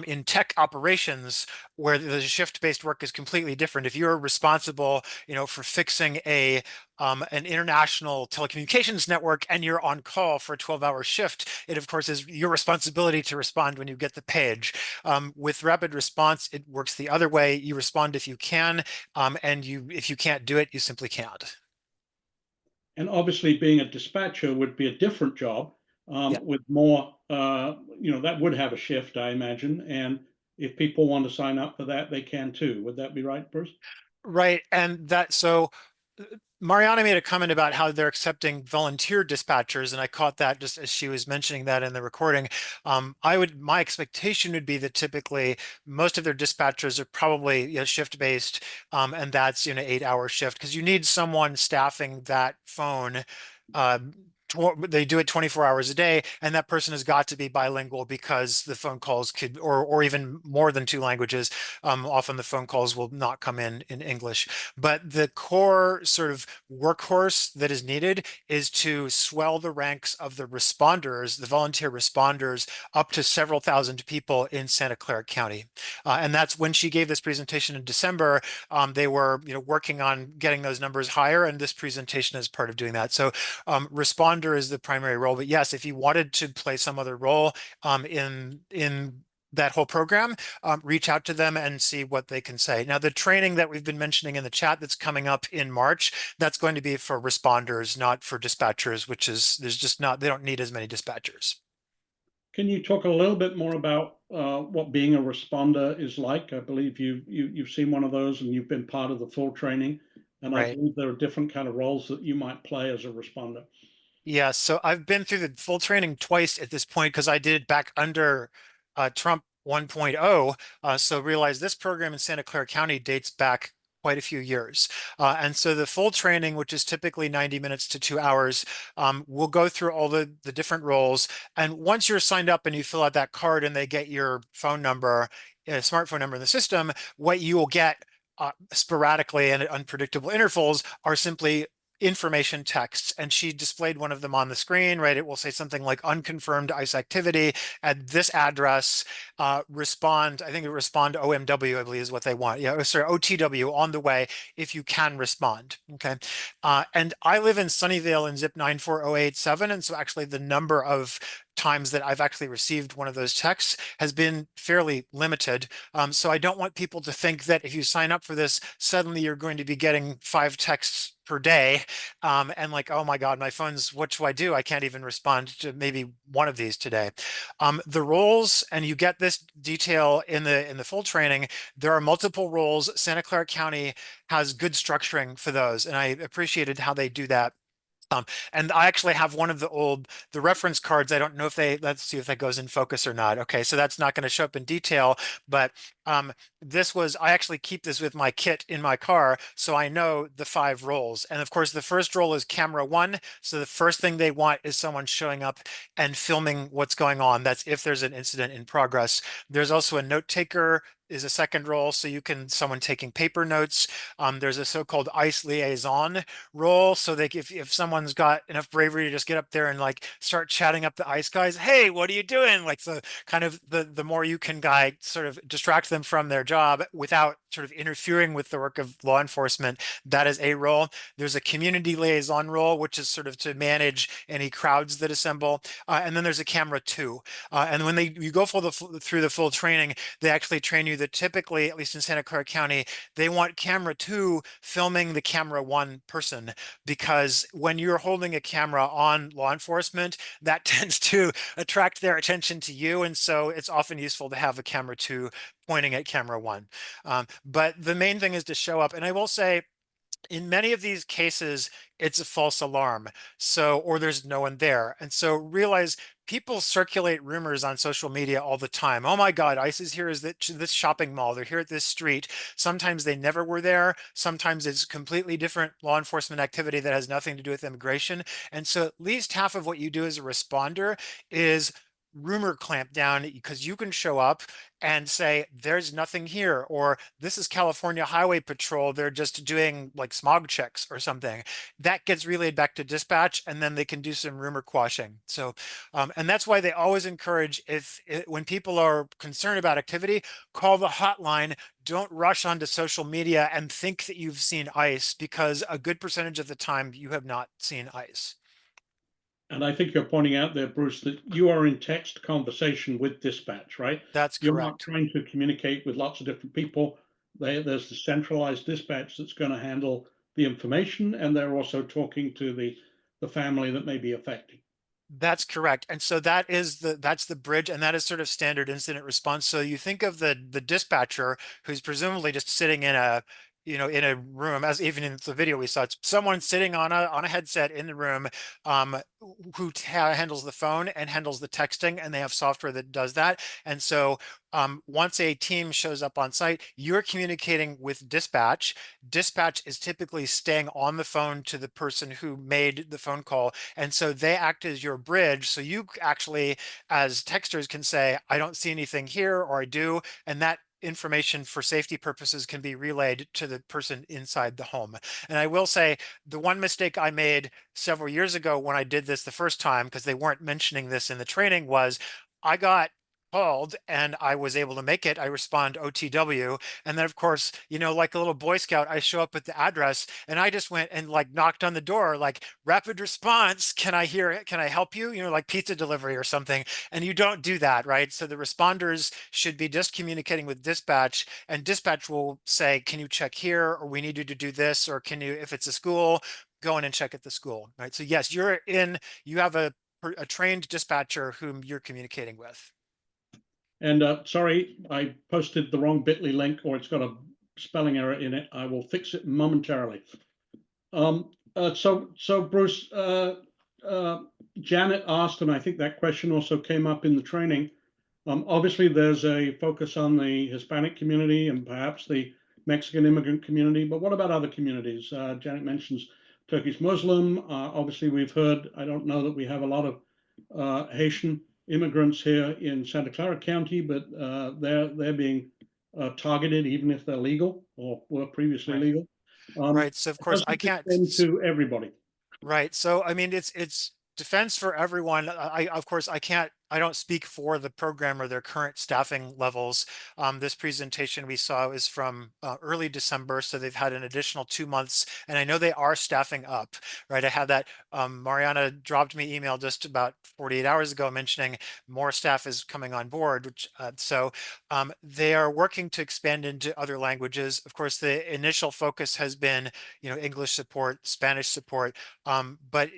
in tech operations, where the shift-based work is completely different. If you're responsible, for fixing an international telecommunications network and you're on call for a 12-hour shift, it of course is your responsibility to respond when you get the page. With rapid response, it works the other way. You respond if you can, and if you can't do it, you simply can't. And obviously, being a dispatcher would be a different job. With more, that would have a shift, I imagine. And if people want to sign up for that, they can too. Would that be right, Bruce? Right. And so Mariana made a comment about how they're accepting volunteer dispatchers, and I caught that just as she was mentioning that in the recording. My expectation would be that typically most of their dispatchers are probably shift-based, and that's 8-hour shift, because you need someone staffing that phone. They do it 24 hours a day, and that person has got to be bilingual, because the phone calls could, or even more than 2 languages. Often the phone calls will not come in English. But the core sort of workhorse that is needed is to swell the ranks of the responders, the volunteer responders, up to several thousand people in Santa Clara County. And that's when she gave this presentation in December. They were working on getting those numbers higher, and this presentation is part of doing that. So responders is the primary role, but yes, if you wanted to play some other role in that whole program, reach out to them and see what they can say. Now, the training that we've been mentioning in the chat that's coming up in March, that's going to be for responders, not for dispatchers, which is, they don't need as many dispatchers. Can you talk a little bit more about what being a responder is like? I believe you've seen one of those, and you've been part of the full training, and right. I believe there are different kind of roles that you might play as a responder. Yeah, so I've been through the full training twice at this point, because I did it back under Trump 1.0. So realize this program in Santa Clara County dates back quite a few years. And so the full training, which is typically 90 minutes to 2 hours, we'll go through all the different roles. And once you're signed up and you fill out that card and they get your phone number, smartphone number in the system, what you will get sporadically and at unpredictable intervals are simply information texts, and she displayed one of them on the screen, right? It will say something like unconfirmed ICE activity at this address, respond, I think it respond OMW, I believe is what they want. Yeah, sorry, OTW on the way if you can respond, okay? And I live in Sunnyvale in zip 94087, and so actually the number of times that I've actually received one of those texts has been fairly limited. So I don't want people to think that if you sign up for this, suddenly you're going to be getting 5 texts per day, and like, oh my God, my phone's, what do I do? I can't even respond to maybe one of these today. The roles, and you get this detail in the full training, there are multiple roles. Santa Clara County has good structuring for those, and I appreciated how they do that. And I actually have one of the reference cards. I don't know if let's see if that goes in focus or not. Okay, so that's not going to show up in detail, but I actually keep this with my kit in my car, so I know the 5 roles. And of course, the first role is camera 1. So the first thing they want is someone showing up and filming what's going on. That's if there's an incident in progress. There's also a note taker is a second role, so someone taking paper notes. There's a so-called ICE liaison role, so if someone's got enough bravery to just get up there and like start chatting up the ICE guys, hey, what are you doing? Like the more you can sort of distract them from their job without sort of interfering with the work of law enforcement, that is a role. There's a community liaison role, which is sort of to manage any crowds that assemble, and then there's a camera 2. And when you go through the full training, they actually train you that typically, at least in Santa Clara County, they want camera 2 filming the camera 1 person, because when you're holding a camera on law enforcement, that tends to attract their attention to you. And so it's often useful to have a camera 2 pointing at camera 1. But the main thing is to show up. And I will say, in many of these cases, it's a false alarm. Or there's no one there. And so realize people circulate rumors on social media all the time. Oh my God, ICE is here at this shopping mall. They're here at this street. Sometimes they never were there. Sometimes it's completely different law enforcement activity that has nothing to do with immigration. And so at least half of what you do as a responder is rumor clamp down, because you can show up and say there's nothing here, or this is California Highway Patrol, they're just doing like smog checks or something. That gets relayed back to dispatch, and then they can do some rumor quashing. So and that's why they always encourage, when people are concerned about activity, call the hotline. Don't rush onto social media and think that you've seen ICE, because a good percentage of the time you have not seen ICE. And I think you're pointing out there, Bruce, that you are in text conversation with dispatch, right? That's correct. You're not trying to communicate with lots of different people. There's the centralized dispatch that's going to handle the information, and they're also talking to the family that may be affected. That's correct. And so that's the bridge, and that is sort of standard incident response. So you think of the dispatcher who's presumably just sitting in a room, as even in the video we saw, it's someone sitting on a headset in the room, who handles the phone and handles the texting, and they have software that does that. And so once a team shows up on site, you're communicating with dispatch. Dispatch is typically staying on the phone to the person who made the phone call. And so they act as your bridge. So you actually, as texters, can say, I don't see anything here, or I do. And that information for safety purposes can be relayed to the person inside the home. And I will say, the one mistake I made several years ago when I did this the first time, because they weren't mentioning this in the training, was I got called and I was able to make it. I respond OTW. And then of course, like a little Boy Scout, I show up at the address, and I just went and like knocked on the door, like, rapid response, can I help you? Like pizza delivery or something. And you don't do that, right? So the responders should be just communicating with dispatch, and dispatch will say, can you check here? Or we need you to do this, or can you, if it's a school, go in and check at the school, right? So yes, you have a trained dispatcher whom you're communicating with. And sorry, I posted the wrong bit.ly link, or it's got a spelling error in it. I will fix it momentarily. So Bruce, Janet asked, and I think that question also came up in the training. Obviously, there's a focus on the Hispanic community and perhaps the Mexican immigrant community, but what about other communities? Janet mentions Turkish Muslim. Obviously, we've heard, I don't know that we have a lot of Haitian immigrants here in Santa Clara County, but they're being targeted even if they're legal or were previously legal. Right. So of It course I doesn't can't. extend to everybody. Right. So I mean, it's defense for everyone. I of course I don't speak for the program or their current staffing levels. This presentation we saw is from early December, so they've had an additional 2 months, and I know they are staffing up. Right. I had that. Mariana dropped me email just about 48 hours ago mentioning more staff is coming on board, which they are working to expand into other languages. Of course, the initial focus has been English support, Spanish support. But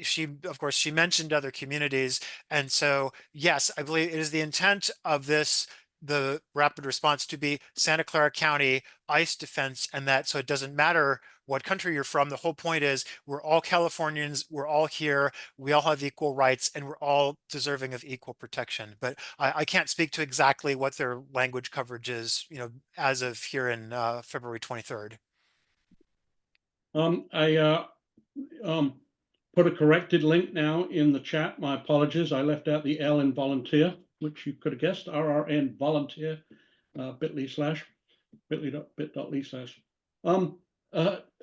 of course, she mentioned other communities. And so, yes, I believe it is the intent of the rapid response to be Santa Clara County ICE defense, and that so it doesn't matter what country you're from. The whole point is we're all Californians, we're all here, we all have equal rights, and we're all deserving of equal protection. But I can't speak to exactly what their language coverage is, as of here in February 23rd. I put a corrected link now in the chat. My apologies. I left out the L in volunteer, which you could have guessed. RRN volunteer, bit.ly/bit.ly/.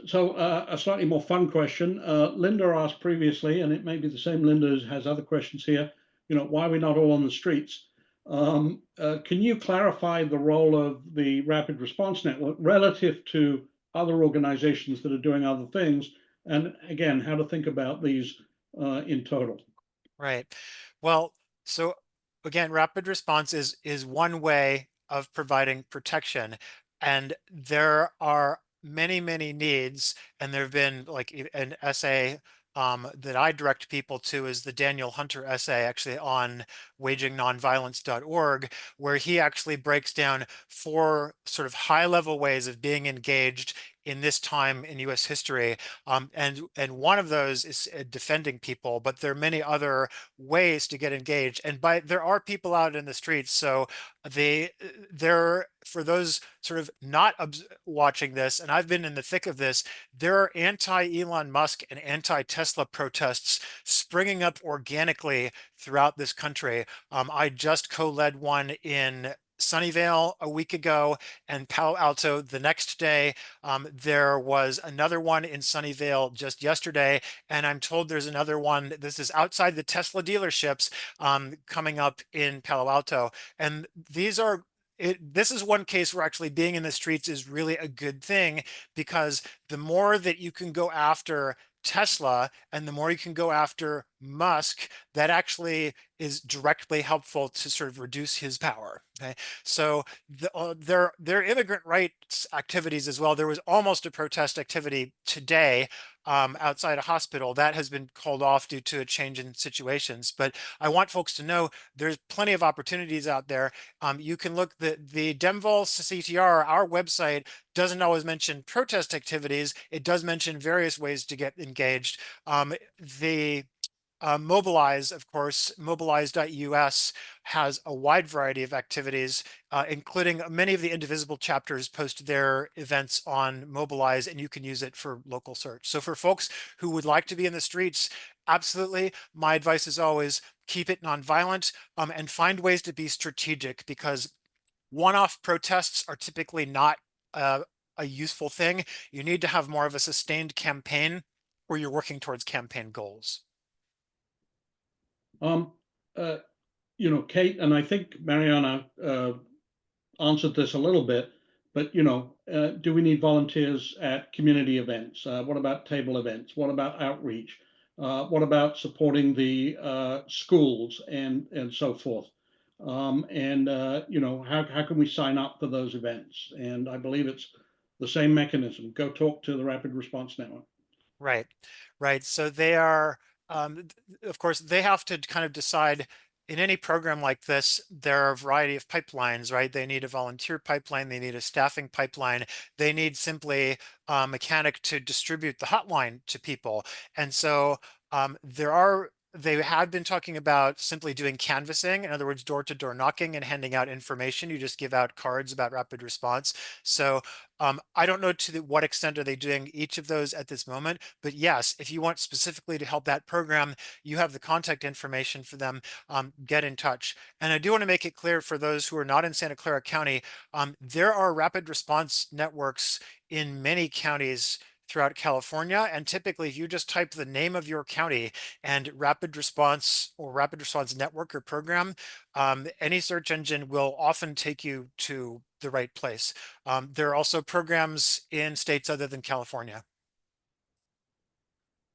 So a slightly more fun question. Linda asked previously, and it may be the same Linda who has other questions here, why are we not all on the streets? Can you clarify the role of the Rapid Response Network relative to other organizations that are doing other things? And again, how to think about these in total. Right. Well, so again, rapid response is one way of providing protection. And there are many, many needs. And there have been like an essay that I direct people to is the Daniel Hunter essay actually on wagingnonviolence.org, where he actually breaks down 4 sort of high level ways of being engaged in this time in US history. And one of those is defending people, but there are many other ways to get engaged. And there are people out in the streets. So for those sort of not watching this, and I've been in the thick of this, there are anti-Elon Musk and anti-Tesla protests springing up organically throughout this country. I just co-led one in Sunnyvale a week ago and Palo Alto the next day. There was another one in Sunnyvale just yesterday, and I'm told there's another one. This is outside the Tesla dealerships coming up in Palo Alto. And this is one case where actually being in the streets is really a good thing, because the more that you can go after Tesla and the more you can go after Musk, that actually is directly helpful to sort of reduce his power. Okay, so their immigrant rights activities as well. There was almost a protest activity today outside a hospital that has been called off due to a change in situations. But I want folks to know there's plenty of opportunities out there. You can look the Demvol CTR, our website doesn't always mention protest activities. It does mention various ways to get engaged. Mobilize, of course, mobilize.us has a wide variety of activities, including many of the Indivisible chapters post their events on Mobilize, and you can use it for local search. So for folks who would like to be in the streets, absolutely, my advice is always keep it nonviolent and find ways to be strategic, because one-off protests are typically not a useful thing. You need to have more of a sustained campaign where you're working towards campaign goals. Kate, and I think Mariana answered this a little bit, but do we need volunteers at community events? What about table events? What about outreach? What about supporting the schools and so forth? How can we sign up for those events? And I believe it's the same mechanism. Go talk to the Rapid Response Network. Right, right. So they are, of course, they have to kind of decide in any program like this, there are a variety of pipelines, right? They need a volunteer pipeline, they need a staffing pipeline, they need simply a mechanic to distribute the hotline to people. And so they have been talking about simply doing canvassing, in other words, door-to-door knocking and handing out information. You just give out cards about rapid response. So I don't know to what extent are they doing each of those at this moment, but yes, if you want specifically to help that program, you have the contact information for them, get in touch. And I do want to make it clear for those who are not in Santa Clara County, there are rapid response networks in many counties throughout California. And typically, if you just type the name of your county and rapid response or rapid response network or program, any search engine will often take you to the right place. There are also programs in states other than California.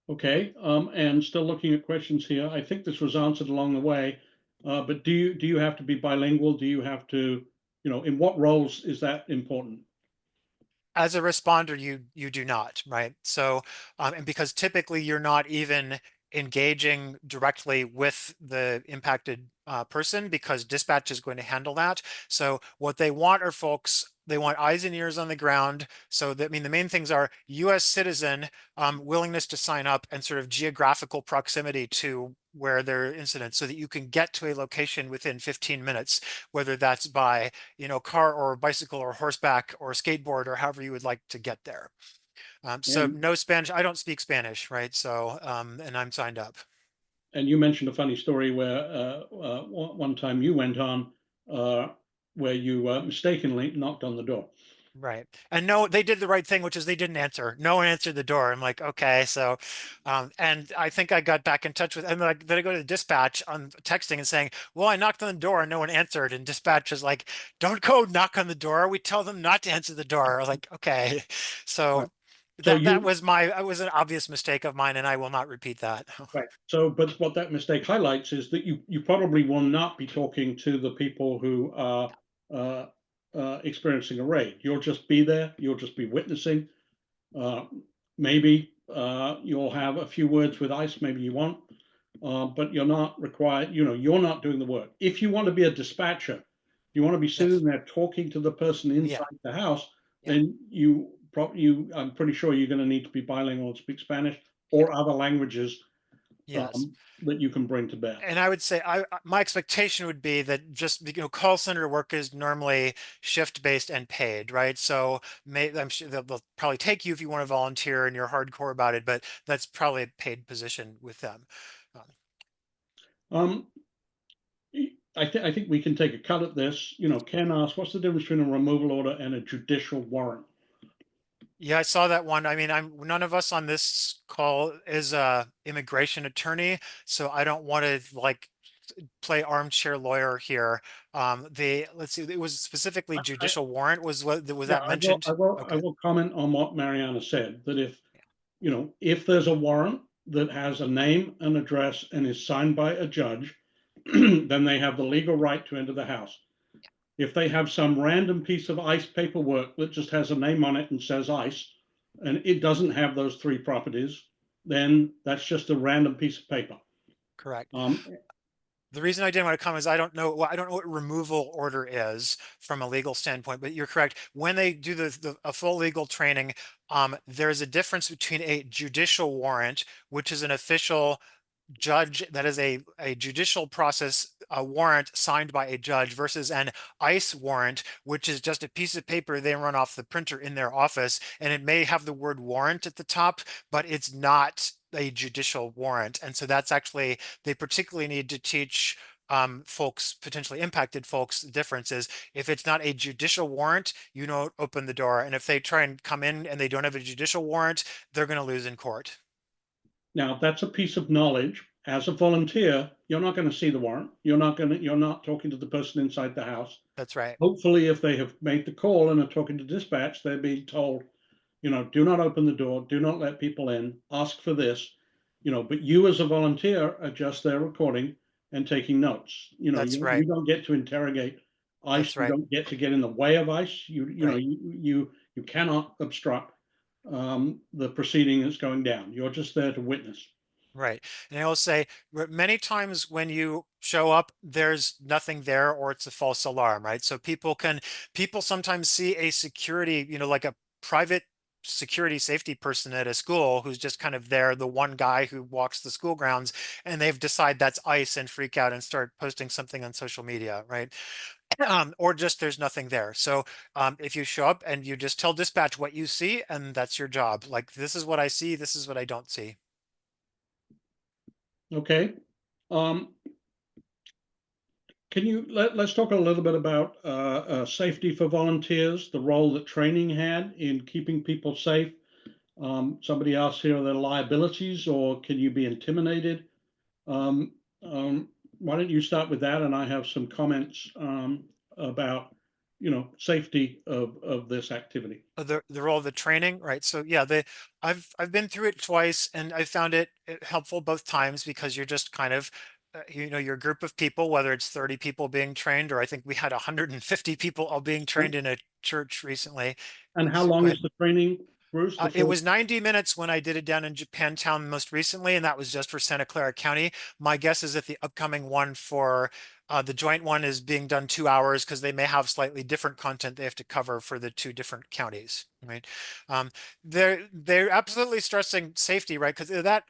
Okay, and still looking at questions here. I think this was answered along the way, but do you have to be bilingual? Do you have to, in what roles is that important? As a responder, you do not, right? So, and because typically you're not even engaging directly with the impacted person, because dispatch is going to handle that. So what they want are folks, they want eyes and ears on the ground. So that, I mean, the main things are US citizen, willingness to sign up, and sort of geographical proximity to where there are incidents, so that you can get to a location within 15 minutes, whether that's by, car or bicycle or horseback or skateboard or however you would like to get there. So And, no Spanish. I don't speak Spanish, right? So, and I'm signed up. and you mentioned a funny story where one time you went on where you mistakenly knocked on the door. Right. And no, they did the right thing, which is they didn't answer. No one answered the door. I'm like, okay. So, and I think I got back in touch with, and like, then I go to the dispatch on texting and saying, well, I knocked on the door and no one answered. And dispatch is like, don't go knock on the door. We tell them not to answer the door. I was like, okay. Right. So So that was an obvious mistake of mine, and I will not repeat that. right. So, but what that mistake highlights is that you probably will not be talking to the people who are uh, experiencing a raid. You'll just be there. You'll just be witnessing. Maybe you'll have a few words with ICE. Maybe you won't. But you're not required. You're not doing the work. If you want to be a dispatcher, you want to be sitting there talking to the person inside the house. Then I'm pretty sure you're going to need to be bilingual and speak Spanish or other languages Yes. that you can bring to bear. And I would say my expectation would be that just, call center work is normally shift based and paid, right? So I'm sure they'll probably take you if you want to volunteer and you're hardcore about it, but that's probably a paid position with them. Um, I think we can take a cut at this. Ken asked, what's the difference between a removal order and a judicial warrant? Yeah, I saw that one. I mean, none of us on this call is a immigration attorney, so I don't want to like play armchair lawyer here. Let's see, it was specifically judicial warrant was that mentioned? I Okay. will comment on what Mariana said, that if there's a warrant that has a name and address and is signed by a judge, then they have the legal right to enter the house. If they have some random piece of ICE paperwork that just has a name on it and says ICE, and it doesn't have those three properties, then that's just a random piece of paper. Correct. The reason I didn't want to comment is I don't know what removal order is from a legal standpoint, but you're correct. When they do a full legal training, there's a difference between a judicial warrant, which is an official judge, that is a judicial process, a warrant signed by a judge, versus an ICE warrant, which is just a piece of paper they run off the printer in their office, and it may have the word warrant at the top, but it's not a judicial warrant. And so that's actually, they particularly need to teach folks, potentially impacted folks, differences. If it's not a judicial warrant, you don't open the door. And if they try and come in and they don't have a judicial warrant, they're going to lose in court. Now, that's a piece of knowledge. As a volunteer, you're not going to see the warrant. You're not talking to the person inside the house. That's right. Hopefully, if they have made the call and are talking to dispatch, they're being told, do not open the door, do not let people in, ask for this, but you as a volunteer are just there recording and taking notes. That's right. You don't get to interrogate ICE. That's right. You don't get to get in the way of ICE. Right. You cannot obstruct the proceeding that's going down. You're just there to witness. Right. And I will say, many times when you show up, there's nothing there, or it's a false alarm, right? So people sometimes see a security, like a private security safety person at a school who's just kind of there, the one guy who walks the school grounds, and they've decided that's ICE and freak out and start posting something on social media, right? Or just there's nothing there. So if you show up and you just tell dispatch what you see, and that's your job. Like, this is what I see, this is what I don't see. Okay. Can you let's talk a little bit about safety for volunteers, the role that training had in keeping people safe. Somebody asked here, are there liabilities or can you be intimidated? Why don't you start with that? And I have some comments about, safety of this activity. The role of the training, right? So yeah, I've been through it twice, and I found it helpful both times because you're just kind of your group of people, whether it's 30 people being trained, or I think we had 150 people all being trained in a church recently. And how long is the training, Bruce? It was 90 minutes when I did it down in Japantown most recently, and that was just for Santa Clara County. My guess is that the upcoming one for the joint one is being done 2 hours because they may have slightly different content they have to cover for the two different counties, right? They're absolutely stressing safety, right? Because that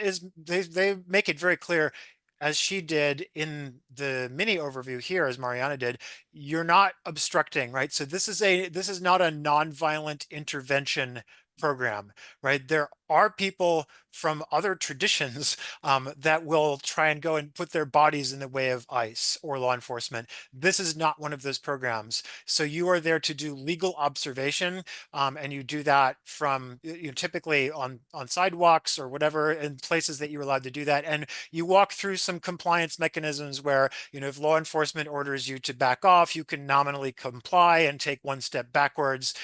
is they make it very clear, as she did in the mini overview here, as Mariana did, you're not obstructing, right? So this is not a nonviolent intervention program, right? There are people from other traditions that will try and go and put their bodies in the way of ICE or law enforcement. This is not one of those programs. So you are there to do legal observation, and you do that from typically on sidewalks or whatever, in places that you're allowed to do that. And you walk through some compliance mechanisms where, if law enforcement orders you to back off, you can nominally comply and take one step backwards.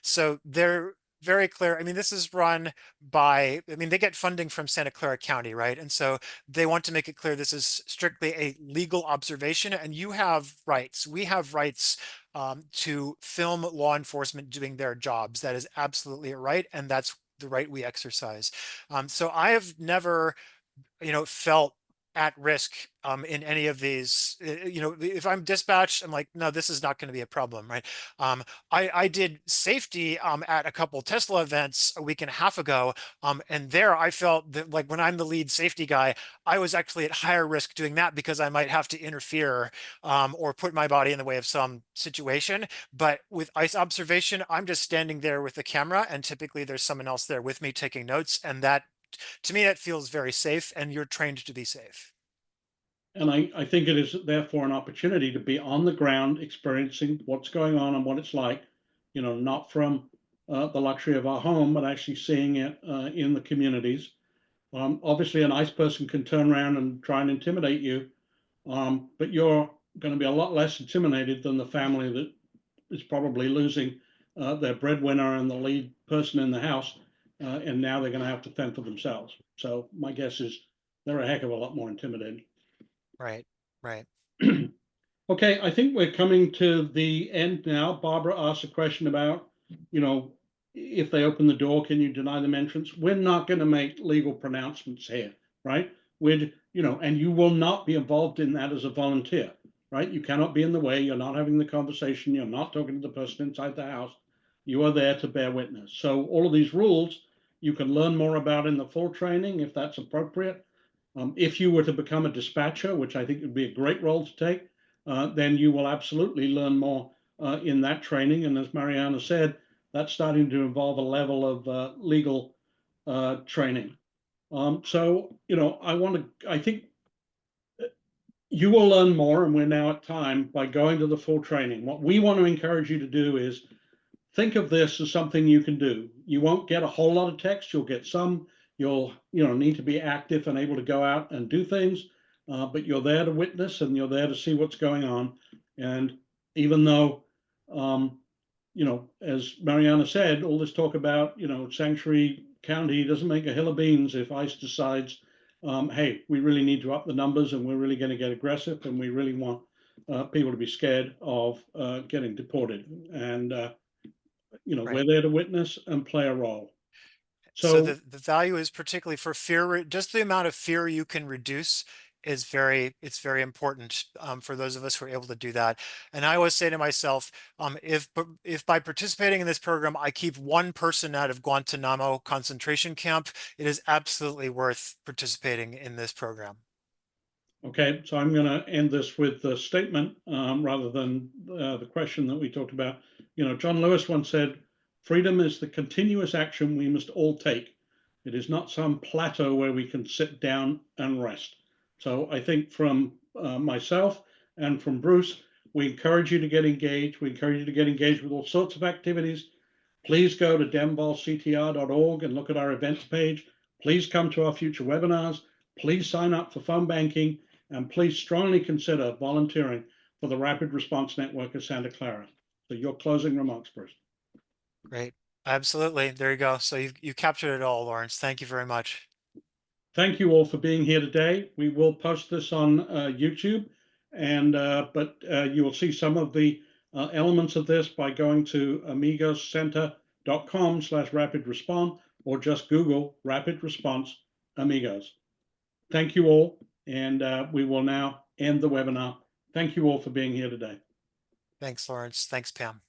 So they're very clear. I mean, this is run by, they get funding from Santa Clara County, right? And so they want to make it clear this is strictly a legal observation, and you have rights. We have rights to film law enforcement doing their jobs. That is absolutely a right, and that's the right we exercise. So I have never, felt at risk in any of these. If I'm dispatched, I'm like, no, this is not going to be a problem, right? I did safety at a couple Tesla events a week and a half ago, and there I felt that, like, when I'm the lead safety guy, I was actually at higher risk doing that because I might have to interfere or put my body in the way of some situation. But with ICE observation, I'm just standing there with the camera, and typically there's someone else there with me taking notes, and that, to me, that feels very safe, and you're trained to be safe. And I think it is therefore an opportunity to be on the ground, experiencing what's going on and what it's like, not from the luxury of our home, but actually seeing it in the communities. Obviously, a nice person can turn around and try and intimidate you, but you're going to be a lot less intimidated than the family that is probably losing their breadwinner and the lead person in the house, and now they're going to have to fend for themselves. So my guess is they're a heck of a lot more intimidated. Right, right. Okay, I think we're coming to the end now. Barbara asked a question about, if they open the door, can you deny them entrance? We're not going to make legal pronouncements here, right? And you will not be involved in that as a volunteer, right? You cannot be in the way. You're not having the conversation. You're not talking to the person inside the house. You are there to bear witness. So all of these rules you can learn more about in the full training if that's appropriate. If you were to become a dispatcher, which I think would be a great role to take, then you will absolutely learn more in that training. And as Mariana said, that's starting to involve a level of legal training. I think you will learn more, and we're now at time, by going to the full training. What we want to encourage you to do is think of this as something you can do. You won't get a whole lot of text. You'll get some. You'll need to be active and able to go out and do things, but you're there to witness and you're there to see what's going on. And even though, as Mariana said, all this talk about, sanctuary county doesn't make a hill of beans if ICE decides, hey, we really need to up the numbers and we're really going to get aggressive and we really want people to be scared of getting deported. And, Right. we're there to witness and play a role. So the value is particularly for fear, just the amount of fear you can reduce is it's very important for those of us who are able to do that. And I always say to myself, if by participating in this program, I keep one person out of Guantanamo concentration camp, it is absolutely worth participating in this program. Okay, so I'm going to end this with the statement rather than the question that we talked about. John Lewis once said, freedom is the continuous action we must all take. It is not some plateau where we can sit down and rest. So I think from myself and from Bruce, we encourage you to get engaged. We encourage you to get engaged with all sorts of activities. Please go to denvolctr.org and look at our events page. Please come to our future webinars. Please sign up for phone banking, and please strongly consider volunteering for the Rapid Response Network of Santa Clara. So your closing remarks, Bruce. Great. Absolutely. There you go. So you captured it all, Lawrence. Thank you very much. Thank you all for being here today. We will post this on YouTube, and but you will see some of the elements of this by going to amigoscenter.com/rapid respond, or just Google Rapid Response Amigos. Thank you all, and we will now end the webinar. Thank you all for being here today. Thanks, Lawrence. Thanks, Pam.